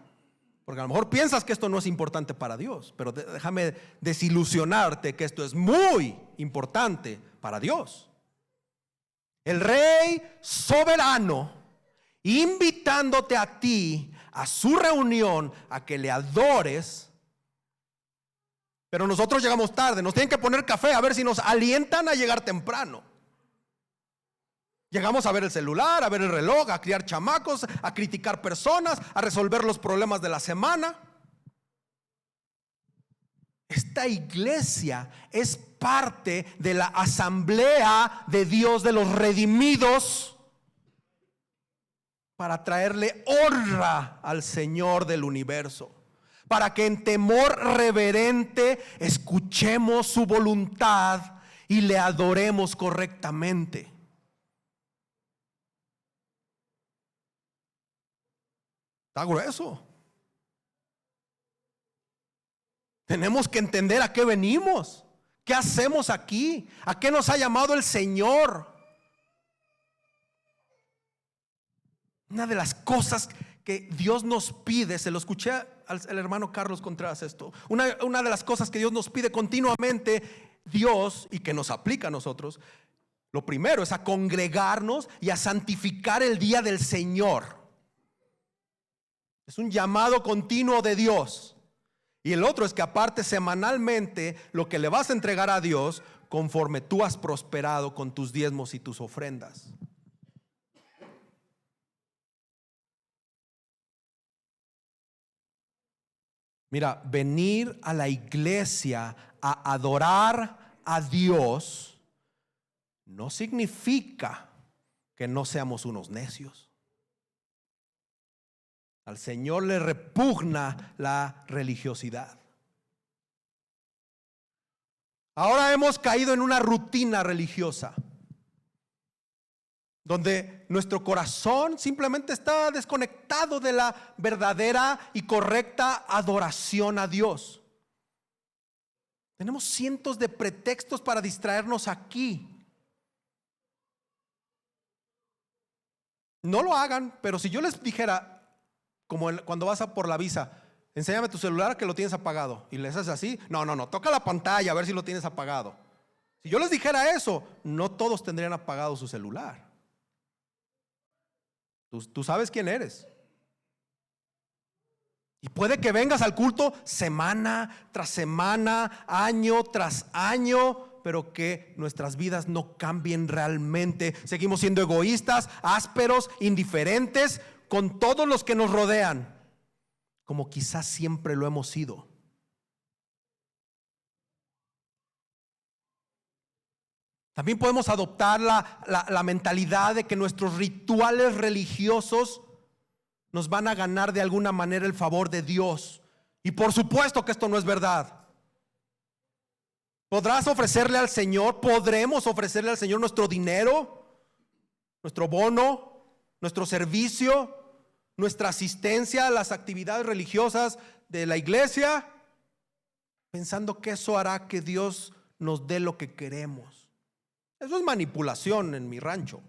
porque a lo mejor piensas que esto no es importante para Dios, pero déjame desilusionarte que esto es muy importante para Dios. El Rey soberano invitándote a ti a su reunión, a que le adores. Pero nosotros llegamos tarde, nos tienen que poner café a ver si nos alientan a llegar temprano. Llegamos a ver el celular, a ver el reloj, a criar chamacos, a criticar personas, a resolver los problemas de la semana. Esta iglesia es parte de la asamblea de Dios de los redimidos para traerle honra al Señor del universo, para que en temor reverente escuchemos su voluntad y le adoremos correctamente. Está grueso. Tenemos que entender a qué venimos, qué hacemos aquí, a qué nos ha llamado el Señor. Una de las cosas que Dios nos pide, se lo escuché al hermano Carlos Contreras esto, una de las cosas que Dios nos pide continuamente, Dios, y que nos aplica a nosotros, lo primero es a congregarnos y a santificar el día del Señor. Es un llamado continuo de Dios. Y el otro es que aparte semanalmente lo que le vas a entregar a Dios conforme tú has prosperado con tus diezmos y tus ofrendas. Mira, venir a la iglesia a adorar a Dios no significa que no seamos unos necios. Al Señor le repugna la religiosidad. Ahora hemos caído en una rutina religiosa donde nuestro corazón simplemente está desconectado de la verdadera y correcta adoración a Dios. Tenemos cientos de pretextos para distraernos aquí. No lo hagan, pero si yo les dijera, como cuando vas a por la visa, enséñame tu celular que lo tienes apagado, y les haces así, no, toca la pantalla a ver si lo tienes apagado. Si yo les dijera eso, no todos tendrían apagado su celular. Tú sabes quién eres. Y puede que vengas al culto semana tras semana, año tras año, pero que nuestras vidas no cambien realmente. Seguimos siendo egoístas, ásperos, indiferentes con todos los que nos rodean, como quizás siempre lo hemos sido. También podemos adoptar la mentalidad de que nuestros rituales religiosos nos van a ganar de alguna manera el favor de Dios. Y por supuesto que esto no es verdad. Podremos ofrecerle al Señor nuestro dinero, nuestro bono, nuestro servicio, nuestra asistencia a las actividades religiosas de la iglesia, pensando que eso hará que Dios nos dé lo que queremos. Eso es manipulación en mi rancho,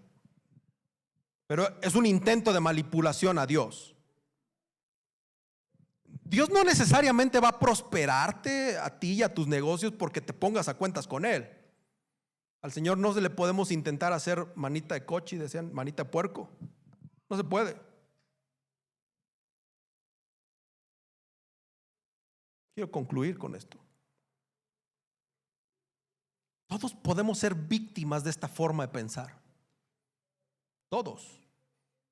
pero es un intento de manipulación a Dios. Dios no necesariamente va a prosperarte a ti y a tus negocios porque te pongas a cuentas con Él. Al Señor no se le podemos intentar hacer manita de coche, decían manita de puerco. No se puede. Quiero concluir con esto. Todos podemos ser víctimas de esta forma de pensar. Todos.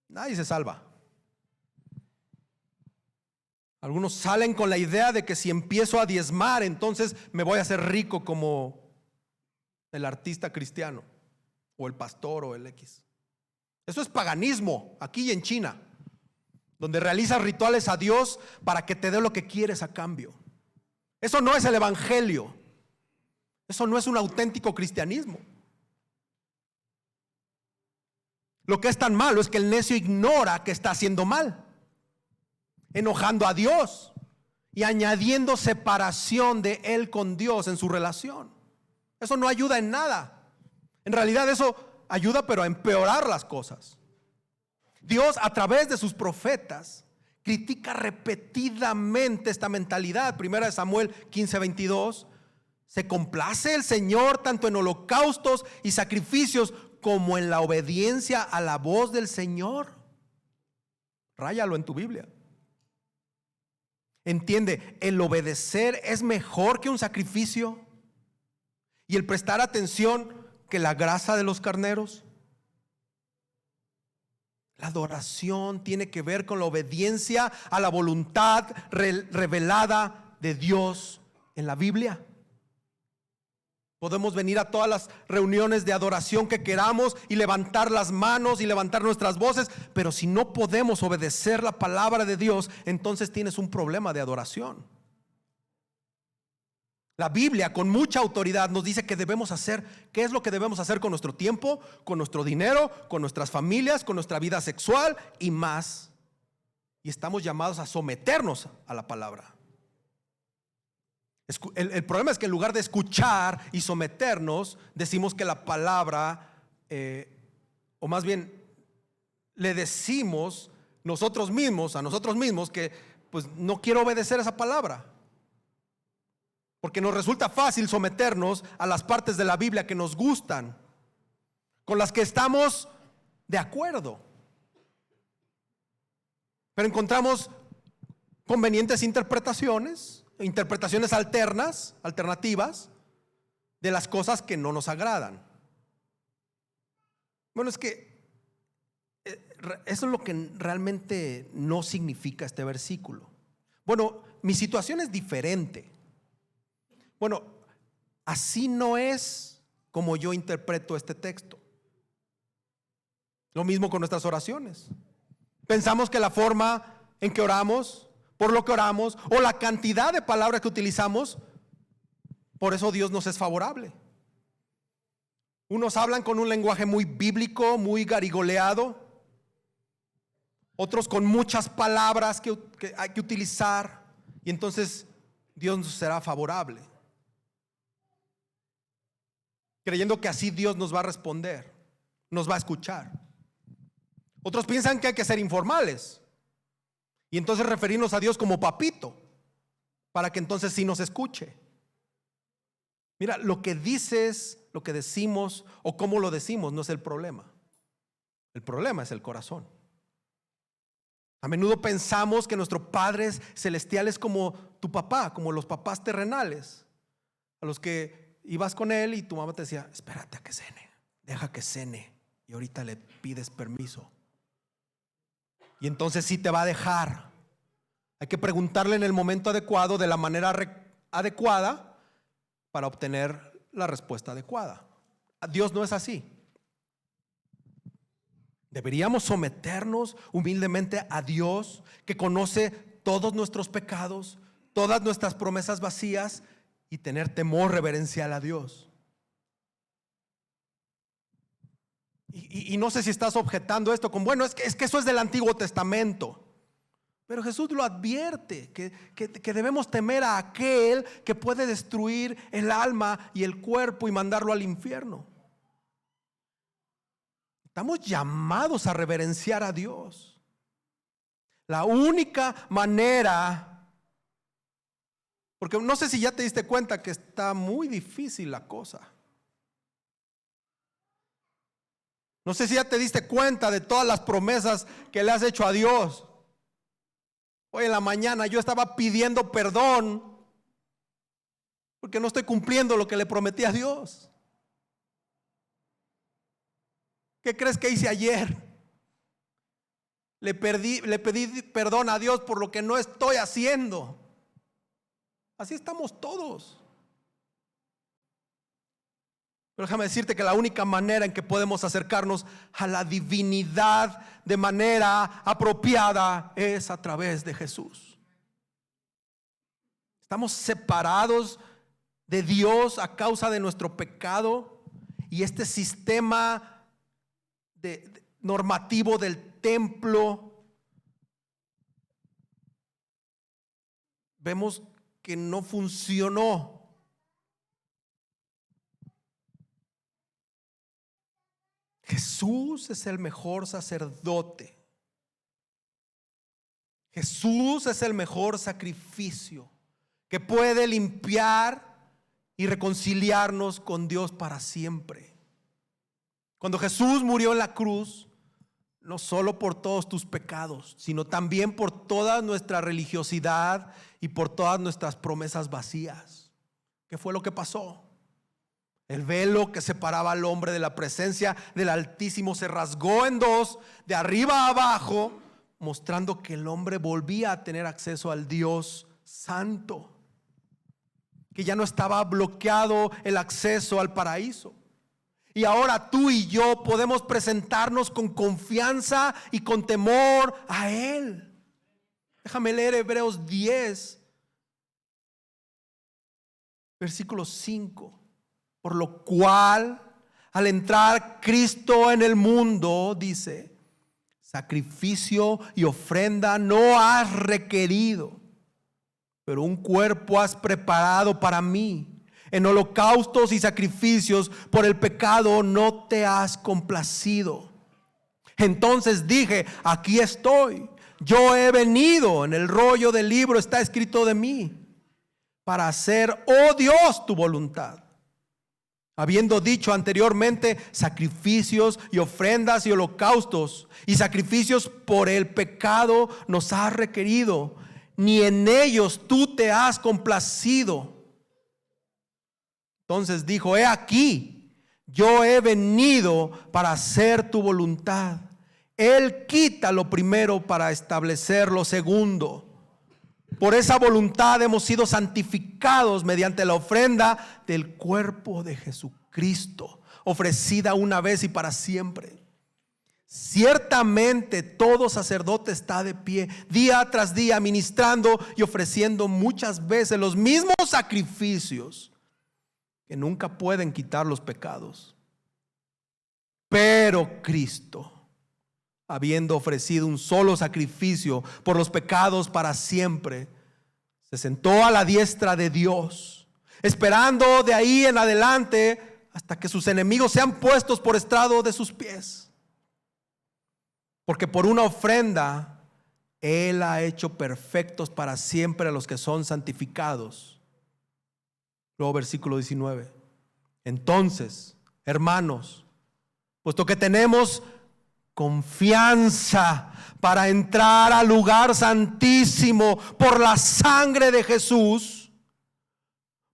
Nadie se salva. Algunos salen con la idea de que si empiezo a diezmar, entonces me voy a hacer rico como el artista cristiano o el pastor o el X. Eso es paganismo aquí y en China, donde realizas rituales a Dios para que te dé lo que quieres a cambio. Eso no es el evangelio. Eso no es un auténtico cristianismo. Lo que es tan malo es que el necio ignora que está haciendo mal, enojando a Dios y añadiendo separación de él con Dios en su relación. Eso no ayuda en nada. En realidad eso ayuda pero a empeorar las cosas. Dios a través de sus profetas critica repetidamente esta mentalidad. Primera de Samuel 15:22. ¿Se complace el Señor tanto en holocaustos y sacrificios como en la obediencia a la voz del Señor. Ráyalo en tu Biblia. Entiende, el obedecer es mejor que un sacrificio, y el prestar atención que la grasa de los carneros. La adoración tiene que ver con la obediencia a la voluntad revelada de Dios en la Biblia. Podemos venir a todas las reuniones de adoración que queramos y levantar las manos y levantar nuestras voces, pero si no podemos obedecer la palabra de Dios, entonces tienes un problema de adoración. La Biblia con mucha autoridad nos dice que debemos hacer, ¿qué es lo que debemos hacer con nuestro tiempo, con nuestro dinero, con nuestras familias, con nuestra vida sexual y más? Y estamos llamados a someternos a la palabra. El problema es que en lugar de escuchar y someternos, decimos que la palabra, o más bien le decimos a nosotros mismos que pues no quiero obedecer esa palabra. Porque nos resulta fácil someternos a las partes de la Biblia que nos gustan, con las que estamos de acuerdo. Pero encontramos convenientes interpretaciones alternativas de las cosas que no nos agradan. Bueno, es que eso es lo que realmente no significa este versículo. Bueno, mi situación es diferente. Bueno, así no es como yo interpreto este texto. Lo mismo con nuestras oraciones. Pensamos que la forma en que oramos, por lo que oramos, o la cantidad de palabras que utilizamos, por eso Dios nos es favorable. Unos hablan con un lenguaje muy bíblico, muy garigoleado. Otros con muchas palabras que hay que utilizar. Y entonces Dios nos será favorable, creyendo que así Dios nos va a responder, nos va a escuchar. Otros piensan que hay que ser informales y entonces referirnos a Dios como papito, para que entonces sí nos escuche. Mira, lo que dices, lo que decimos o cómo lo decimos no es el problema. El problema es el corazón. A menudo pensamos que nuestro Padre celestial es como tu papá, como los papás terrenales, a los que ibas con él y tu mamá te decía: espérate a que cene, deja que cene y ahorita le pides permiso. Y entonces sí te va a dejar. Hay que preguntarle en el momento adecuado, de la manera adecuada, para obtener la respuesta adecuada. Dios no es así. Deberíamos someternos humildemente a Dios, que conoce todos nuestros pecados, todas nuestras promesas vacías, y tener temor reverencial a Dios. Y no sé si estás objetando esto con: bueno, es que eso es del Antiguo Testamento. Pero Jesús lo advierte, que debemos temer a aquel que puede destruir el alma y el cuerpo y mandarlo al infierno. Estamos llamados a reverenciar a Dios. La única manera, porque no sé si ya te diste cuenta que está muy difícil la cosa. No sé si ya te diste cuenta de todas las promesas que le has hecho a Dios. Hoy en la mañana yo estaba pidiendo perdón porque no estoy cumpliendo lo que le prometí a Dios. ¿Qué crees que hice ayer? Le pedí perdón a Dios por lo que no estoy haciendo. Así estamos todos. Pero déjame decirte que la única manera en que podemos acercarnos a la divinidad de manera apropiada es a través de Jesús. Estamos separados de Dios a causa de nuestro pecado, y este sistema normativo del templo, vemos que no funcionó. Jesús es el mejor sacerdote. Jesús es el mejor sacrificio que puede limpiar y reconciliarnos con Dios para siempre. Cuando Jesús murió en la cruz, no solo por todos tus pecados, sino también por toda nuestra religiosidad y por todas nuestras promesas vacías. ¿Qué fue lo que pasó? El velo que separaba al hombre de la presencia del Altísimo se rasgó en dos, de arriba a abajo, mostrando que el hombre volvía a tener acceso al Dios Santo, que ya no estaba bloqueado el acceso al paraíso. Y ahora tú y yo podemos presentarnos con confianza y con temor a Él. Déjame leer Hebreos 10, versículo 5. Por lo cual, al entrar Cristo en el mundo, dice, sacrificio y ofrenda no has requerido, pero un cuerpo has preparado para mí. En holocaustos y sacrificios por el pecado no te has complacido. Entonces dije, aquí estoy. Yo he venido, en el rollo del libro está escrito de mí, para hacer, oh Dios, tu voluntad. Habiendo dicho anteriormente, sacrificios y ofrendas y holocaustos y sacrificios por el pecado nos has requerido, ni en ellos tú te has complacido. Entonces dijo, he aquí, yo he venido para hacer tu voluntad. Él quita lo primero para establecer lo segundo. Por esa voluntad hemos sido santificados mediante la ofrenda del cuerpo de Jesucristo, ofrecida una vez y para siempre. Ciertamente todo sacerdote está de pie día tras día, ministrando y ofreciendo muchas veces los mismos sacrificios que nunca pueden quitar los pecados. Pero Cristo, habiendo ofrecido un solo sacrificio por los pecados para siempre, se sentó a la diestra de Dios, esperando de ahí en adelante hasta que sus enemigos sean puestos por estrado de sus pies. Porque por una ofrenda Él ha hecho perfectos para siempre a los que son santificados. Luego versículo 19. Entonces, hermanos, puesto que tenemos confianza para entrar al lugar santísimo por la sangre de Jesús,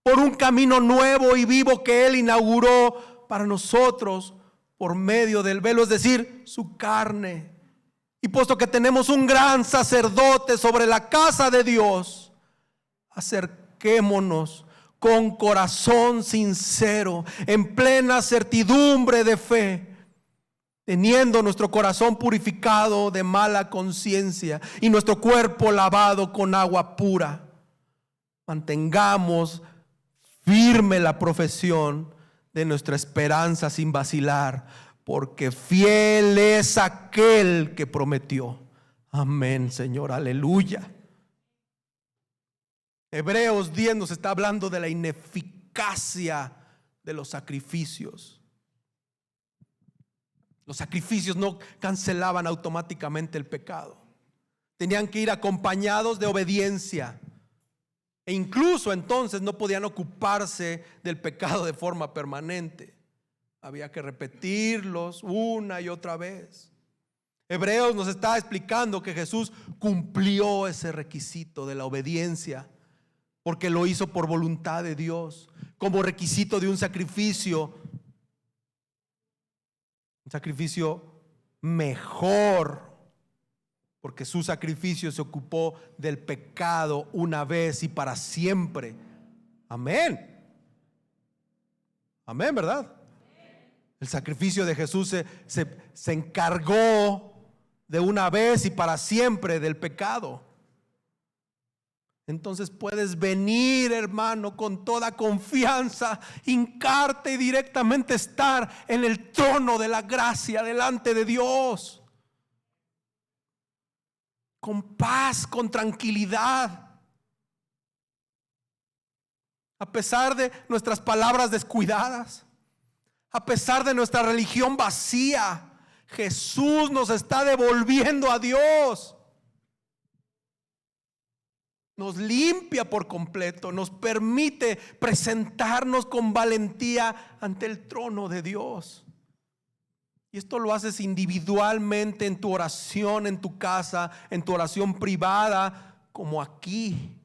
por un camino nuevo y vivo que Él inauguró para nosotros por medio del velo, es decir, su carne. Y puesto que tenemos un gran sacerdote sobre la casa de Dios, acerquémonos con corazón sincero, en plena certidumbre de fe, teniendo nuestro corazón purificado de mala conciencia y nuestro cuerpo lavado con agua pura. Mantengamos firme la profesión de nuestra esperanza sin vacilar, porque fiel es aquel que prometió. Amén, Señor, aleluya. Hebreos 10 nos está hablando de la ineficacia de los sacrificios. Los sacrificios no cancelaban automáticamente el pecado. Tenían que ir acompañados de obediencia. E incluso entonces no podían ocuparse del pecado de forma permanente. Había que repetirlos una y otra vez. Hebreos nos está explicando que Jesús cumplió ese requisito de la obediencia, porque lo hizo por voluntad de Dios, como requisito de un sacrificio mejor, porque su sacrificio se ocupó del pecado una vez y para siempre. Amén. Amén, ¿verdad? El sacrificio de Jesús se encargó de una vez y para siempre del pecado. Entonces puedes venir, hermano, con toda confianza, hincarte y directamente estar en el trono de la gracia delante de Dios, con paz, con tranquilidad. A pesar de nuestras palabras descuidadas, a pesar de nuestra religión vacía, Jesús nos está devolviendo a Dios. Nos limpia por completo, nos permite presentarnos con valentía ante el trono de Dios. Y esto lo haces individualmente en tu oración, en tu casa, en tu oración privada, como aquí.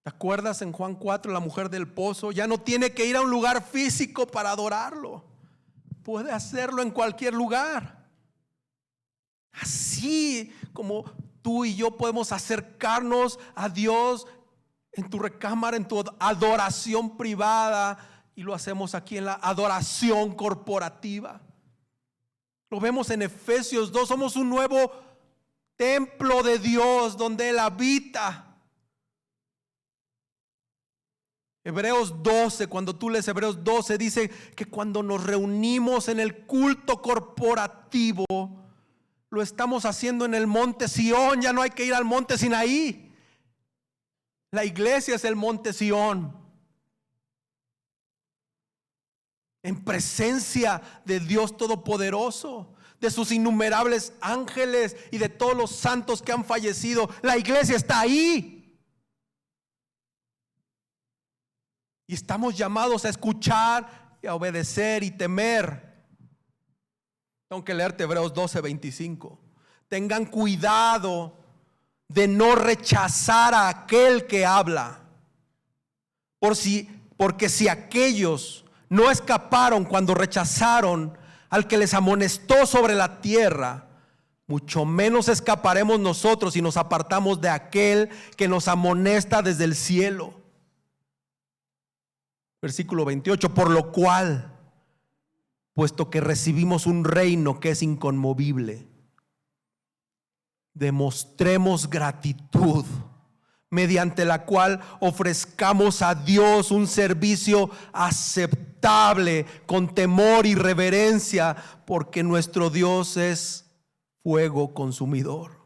¿Te acuerdas en Juan 4, la mujer del pozo? Ya no tiene que ir a un lugar físico para adorarlo. Puede hacerlo en cualquier lugar. Así como tú y yo podemos acercarnos a Dios en tu recámara, en tu adoración privada, y lo hacemos aquí en la adoración corporativa. Lo vemos en Efesios 2, somos un nuevo templo de Dios donde Él habita. Hebreos 12, cuando tú lees Hebreos 12, dice que cuando nos reunimos en el culto corporativo, lo estamos haciendo en el monte Sión. Ya no hay que ir al monte Sinaí. La iglesia es el monte Sión, en presencia de Dios Todopoderoso, de sus innumerables ángeles y de todos los santos que han fallecido. La iglesia está ahí. Y estamos llamados a escuchar y a obedecer y temer. Tengo que leerte Hebreos 12:25. Tengan cuidado de no rechazar a aquel que habla. Porque si aquellos no escaparon cuando rechazaron al que les amonestó sobre la tierra, mucho menos escaparemos nosotros si nos apartamos de aquel que nos amonesta desde el cielo. Versículo 28, por lo cual, puesto que recibimos un reino que es inconmovible, demostremos gratitud, mediante la cual ofrezcamos a Dios un servicio aceptable, con temor y reverencia, porque nuestro Dios es fuego consumidor.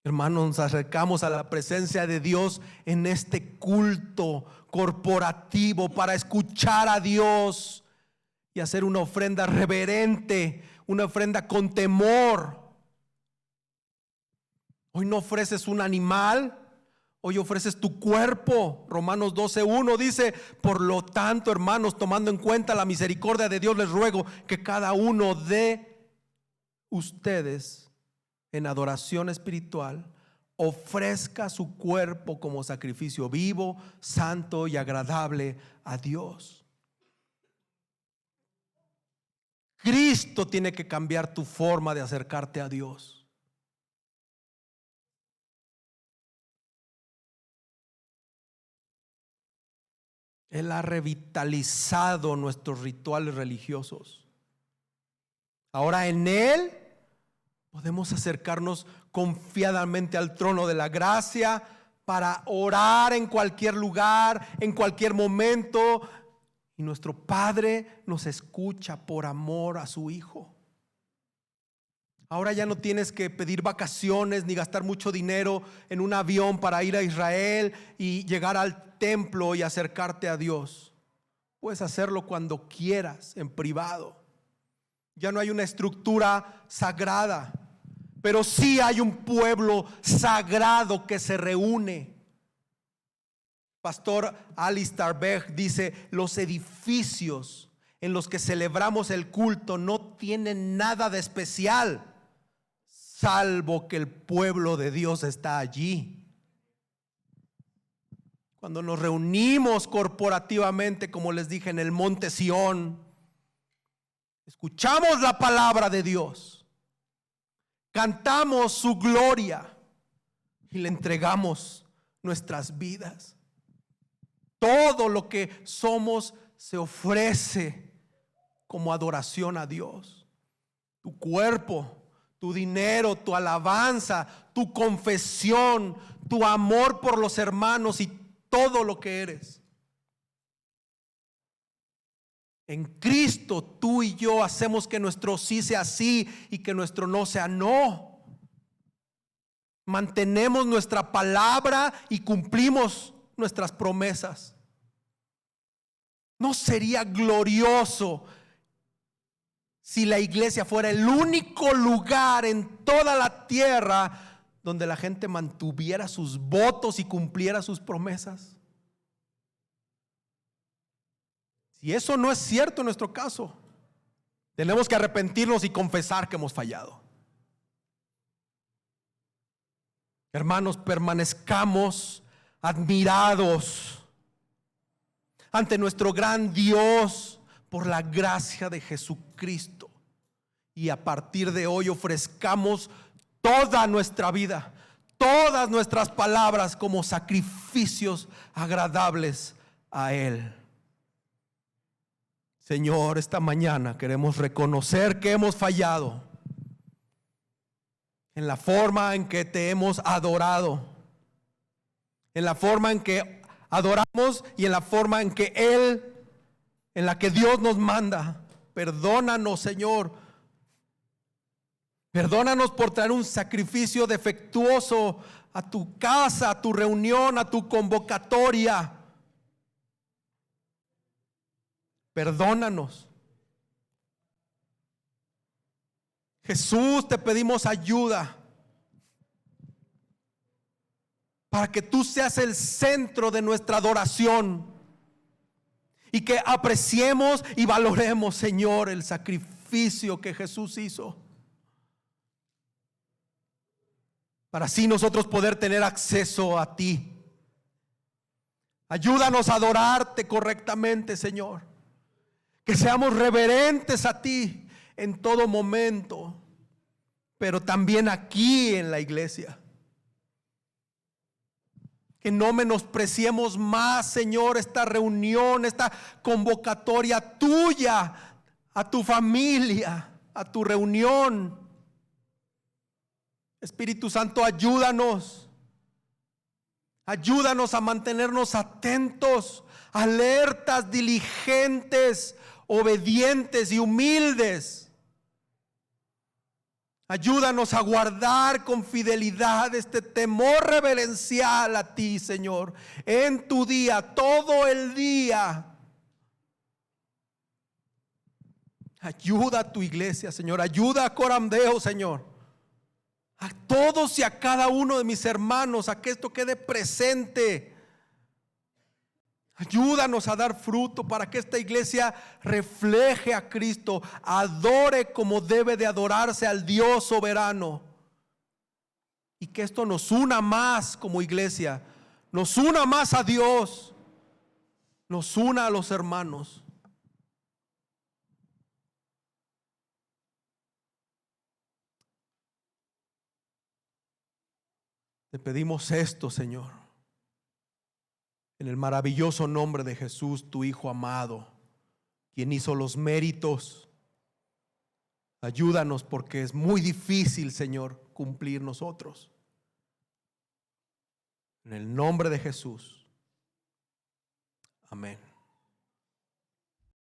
Hermanos, nos acercamos a la presencia de Dios en este culto corporativo para escuchar a Dios y hacer una ofrenda reverente, una ofrenda con temor. Hoy no ofreces un animal, hoy ofreces tu cuerpo. Romanos 12:1 dice: por lo tanto, hermanos, tomando en cuenta la misericordia de Dios, les ruego que cada uno de ustedes, en adoración espiritual, ofrezca su cuerpo como sacrificio vivo, santo y agradable a Dios. Cristo tiene que cambiar tu forma de acercarte a Dios. Él ha revitalizado nuestros rituales religiosos. Ahora en Él podemos acercarnos confiadamente al trono de la gracia para orar en cualquier lugar, en cualquier momento. Y nuestro Padre nos escucha por amor a su Hijo. Ahora ya no tienes que pedir vacaciones ni gastar mucho dinero en un avión para ir a Israel y llegar al templo y acercarte a Dios. Puedes hacerlo cuando quieras, en privado. Ya no hay una estructura sagrada, pero sí hay un pueblo sagrado que se reúne. Pastor Alistair Begg dice: los edificios en los que celebramos el culto no tienen nada de especial, salvo que el pueblo de Dios está allí. Cuando nos reunimos corporativamente, como les dije, en el monte Sión, escuchamos la palabra de Dios, cantamos su gloria y le entregamos nuestras vidas. Todo lo que somos se ofrece como adoración a Dios. Tu cuerpo, tu dinero, tu alabanza, tu confesión, tu amor por los hermanos y todo lo que eres. En Cristo tú y yo hacemos que nuestro sí sea sí y que nuestro no sea no. Mantenemos nuestra palabra y cumplimos nuestras promesas. ¿No sería glorioso si la iglesia fuera el único lugar en toda la tierra donde la gente mantuviera sus votos y cumpliera sus promesas? Si eso no es cierto en nuestro caso, tenemos que arrepentirnos y confesar que hemos fallado. Hermanos, permanezcamos admirados ante nuestro gran Dios por la gracia de Jesucristo. Y a partir de hoy ofrezcamos toda nuestra vida, todas nuestras palabras como sacrificios agradables a Él. Señor, esta mañana queremos reconocer que hemos fallado en la forma en que te hemos adorado, en la forma en que adoramos y en la forma en que en la que Dios nos manda. Perdónanos, Señor. Perdónanos por traer un sacrificio defectuoso a tu casa, a tu reunión, a tu convocatoria. Perdónanos. Jesús, te pedimos ayuda para que tú seas el centro de nuestra adoración y que apreciemos y valoremos, Señor, el sacrificio que Jesús hizo, para así nosotros poder tener acceso a ti. Ayúdanos a adorarte correctamente, Señor. Que seamos reverentes a ti en todo momento, pero también aquí en la iglesia. Que no menospreciemos más, Señor, esta reunión, esta convocatoria tuya a tu familia, a tu reunión. Espíritu Santo, ayúdanos. Ayúdanos a mantenernos atentos, alertas, diligentes, obedientes y humildes. Ayúdanos a guardar con fidelidad este temor reverencial a ti, Señor, en tu día, todo el día. Ayuda a tu iglesia, Señor. Ayuda a Coramdeo, Señor. A todos y a cada uno de mis hermanos, a que esto quede presente. Ayúdanos a dar fruto para que esta iglesia refleje a Cristo, adore como debe de adorarse al Dios soberano. Y que esto nos una más como iglesia, nos una más a Dios, nos una a los hermanos. Te pedimos esto, Señor, en el maravilloso nombre de Jesús, tu Hijo amado, quien hizo los méritos. Ayúdanos porque es muy difícil, Señor, cumplir nosotros. En el nombre de Jesús. Amén.